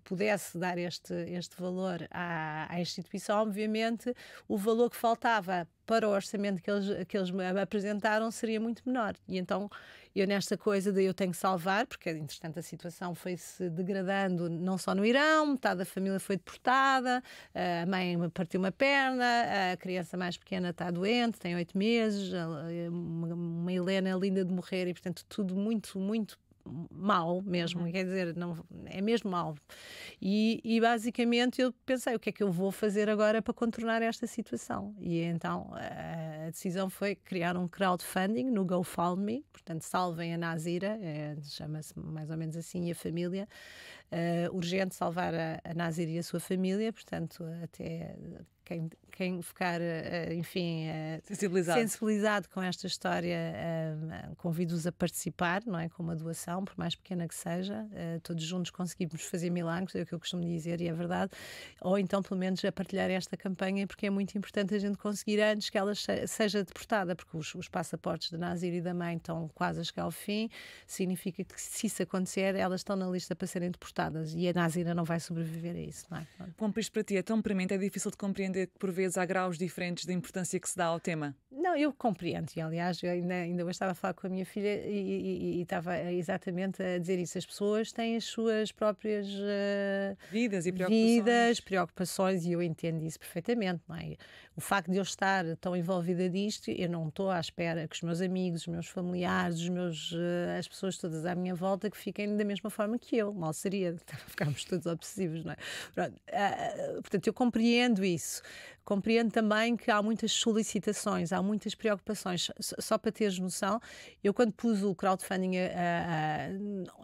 pudesse dar este valor à instituição, obviamente, o valor que faltava para o orçamento que eles me apresentaram seria muito menor. E então, eu nesta coisa de eu tenho que salvar, porque, entretanto, a situação foi-se degradando não só no Irão, metade da família foi deportada, a mãe partiu uma perna, a criança mais pequena está doente, tem 8 meses, uma Helena linda de morrer e, portanto, tudo muito, muito mal mesmo, quer dizer, não, é mesmo mal. E basicamente eu pensei, o que é que eu vou fazer agora para contornar esta situação? E então a decisão foi criar um crowdfunding no GoFundMe, portanto salvem a Nazira, chama-se mais ou menos assim, e a família, urgente salvar a Nazira e a sua família, portanto até quem ficar, enfim, sensibilizado com esta história, convido-os a participar, não é? Com uma doação, por mais pequena que seja, todos juntos conseguimos fazer milagres, é o que eu costumo dizer e é verdade, ou então pelo menos a partilhar esta campanha, porque é muito importante a gente conseguir antes que ela seja deportada, porque os passaportes da Nazira e da mãe estão quase a chegar ao fim, significa que se isso acontecer, elas estão na lista para serem deportadas e a Nazira não vai sobreviver a isso, não é? Bom, pois para ti é tão premente, é difícil de compreender compreender que por vezes há graus diferentes de importância que se dá ao tema? Não, eu compreendo, e aliás, eu ainda hoje estava a falar com a minha filha e estava exatamente a dizer isso. As pessoas têm as suas próprias Vidas e preocupações, e eu entendo isso perfeitamente, não é? O facto de eu estar tão envolvida disto, eu não estou à espera que os meus amigos, os meus familiares, as pessoas todas à minha volta que fiquem da mesma forma que eu. Mal seria, ficámos todos obsessivos, não é? Pronto, portanto, eu compreendo isso. Compreendo também que há muitas solicitações, há muitas preocupações. Só para teres noção, eu quando pus o crowdfunding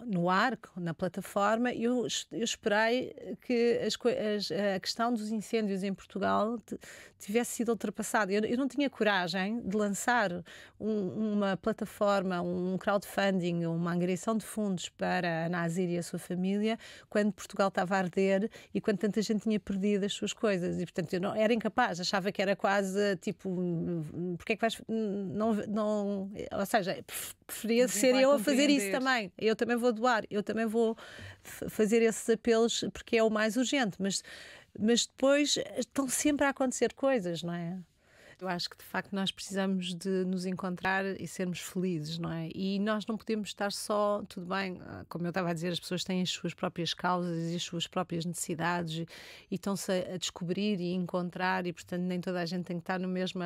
no ar, na plataforma, eu esperei que a questão dos incêndios em Portugal tivesse sido ultrapassada. Eu não tinha coragem de lançar uma plataforma, um crowdfunding, uma angariação de fundos para a Nazir e a sua família, quando Portugal estava a arder e quando tanta gente tinha perdido as suas coisas. E, portanto, eu não era incapaz. Achava que era quase tipo, porque é que vais. Não, ou seja, preferia ser eu a fazer isso também. Eu também vou doar, eu também vou fazer esses apelos porque é o mais urgente. Mas depois estão sempre a acontecer coisas, não é? Eu acho que de facto nós precisamos de nos encontrar e sermos felizes, não é? E nós não podemos estar só, tudo bem, como eu estava a dizer, as pessoas têm as suas próprias causas e as suas próprias necessidades e estão-se a descobrir e encontrar, e portanto nem toda a gente tem que estar no mesmo.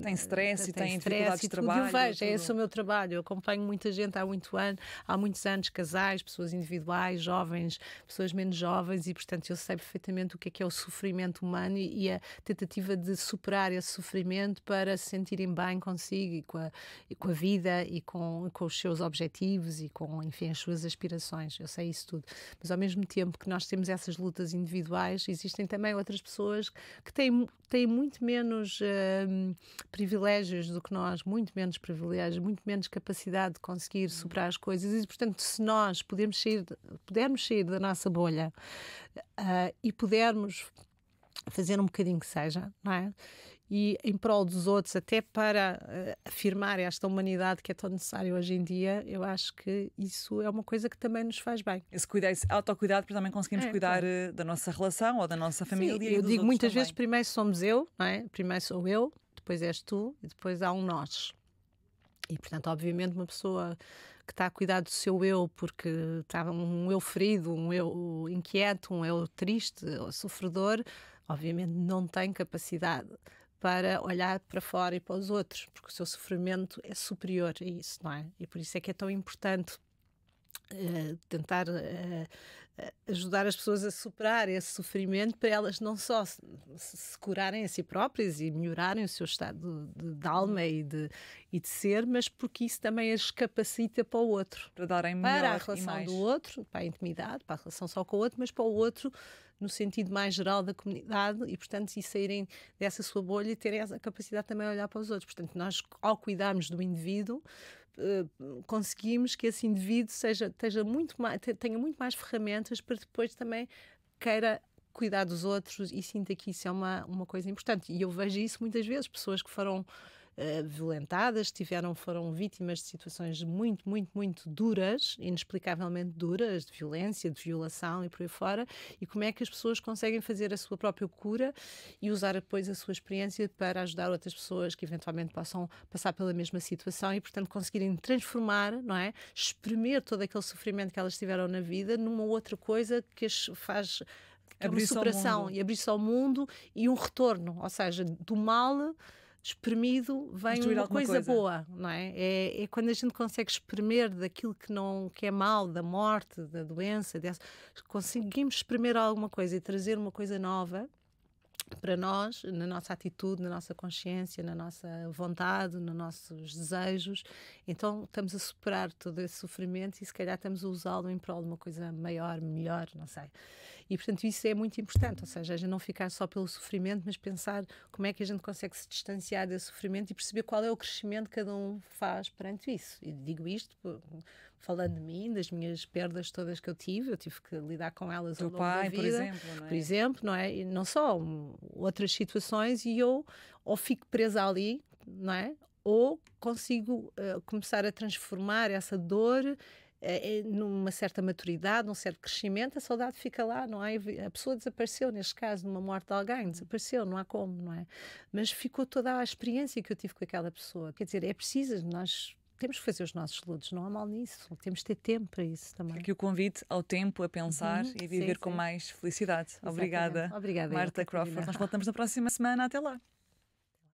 Tem stress e tem dificuldades de tudo. trabalho. Eu vejo, esse é o meu trabalho. Eu acompanho muita gente há muitos anos, casais, pessoas individuais, jovens, pessoas menos jovens, e portanto eu sei perfeitamente o que é o sofrimento humano e a tentativa de superar esse sofrimento para se sentirem bem consigo e com a vida e com os seus objetivos e com, enfim, as suas aspirações. Eu sei isso tudo. Mas ao mesmo tempo que nós temos essas lutas individuais, existem também outras pessoas que têm muito menos privilégios do que nós, muito menos privilégios, muito menos capacidade de conseguir superar as coisas, e portanto se nós pudermos sair da nossa bolha e pudermos fazer um bocadinho que seja, não é? E em prol dos outros, até para afirmar esta humanidade que é tão necessária hoje em dia, eu acho que isso é uma coisa que também nos faz bem. Esse autocuidado para também conseguirmos cuidar da nossa relação ou da nossa família. Sim, e eu dos digo muitas também. vezes, primeiro somos eu, não é? Primeiro sou eu, depois és tu e depois há um nós. E, portanto, obviamente uma pessoa que está a cuidar do seu eu porque está um eu ferido, um eu inquieto, um eu triste ou sofredor, obviamente não tem capacidade para olhar para fora e para os outros, porque o seu sofrimento é superior a isso, não é? E por isso é que é tão importante tentar ajudar as pessoas a superar esse sofrimento, para elas não só se curarem a si próprias e melhorarem o seu estado de alma e de ser, mas porque isso também as capacita para o outro. Para darem melhor para a relação do outro, para a intimidade, para a relação só com o outro, mas para o outro no sentido mais geral da comunidade, e portanto e saírem dessa sua bolha e terem essa capacidade também de olhar para os outros. Portanto, nós ao cuidarmos do indivíduo, conseguimos que esse indivíduo tenha muito mais ferramentas para depois também queira cuidar dos outros e sinta que isso é uma coisa importante. E eu vejo isso muitas vezes, pessoas que foram violentadas, foram vítimas de situações muito, muito, muito duras, inexplicavelmente duras, de violência, de violação e por aí fora, e como é que as pessoas conseguem fazer a sua própria cura e usar depois a sua experiência para ajudar outras pessoas que eventualmente possam passar pela mesma situação e, portanto, conseguirem transformar, não é? Espremer todo aquele sofrimento que elas tiveram na vida numa outra coisa que as faz... Que é uma superação e abrir-se ao mundo e um retorno, ou seja, do mal espremido vem uma coisa boa, não é? É quando a gente consegue espremer daquilo que é mal, da morte, da doença, conseguimos espremer alguma coisa e trazer uma coisa nova para nós, na nossa atitude, na nossa consciência, na nossa vontade, nos nossos desejos. Então estamos a superar todo esse sofrimento e se calhar estamos a usá-lo em prol de uma coisa maior, melhor, não sei. E portanto isso é muito importante, ou seja, a gente não ficar só pelo sofrimento, mas pensar como é que a gente consegue se distanciar desse sofrimento e perceber qual é o crescimento que cada um faz perante isso. E digo isto falando de mim, das minhas perdas todas que eu tive que lidar com elas ao longo da vida. Por exemplo, não é? Por exemplo, não é? E não só, outras situações, e eu ou fico presa ali, não é? Ou consigo começar a transformar essa dor numa certa maturidade, num certo crescimento, a saudade fica lá, não é? A pessoa desapareceu, neste caso, numa morte de alguém, desapareceu, não há como, não é? Mas ficou toda a experiência que eu tive com aquela pessoa. Quer dizer, é preciso, nós temos que fazer os nossos lutos, não há mal nisso, temos de ter tempo para isso também. Aqui o convite ao tempo, a pensar e viver com mais felicidade. Exatamente. Obrigada, Obrigada, Marta Catarina. Crawford. Nós voltamos na próxima semana. Até lá.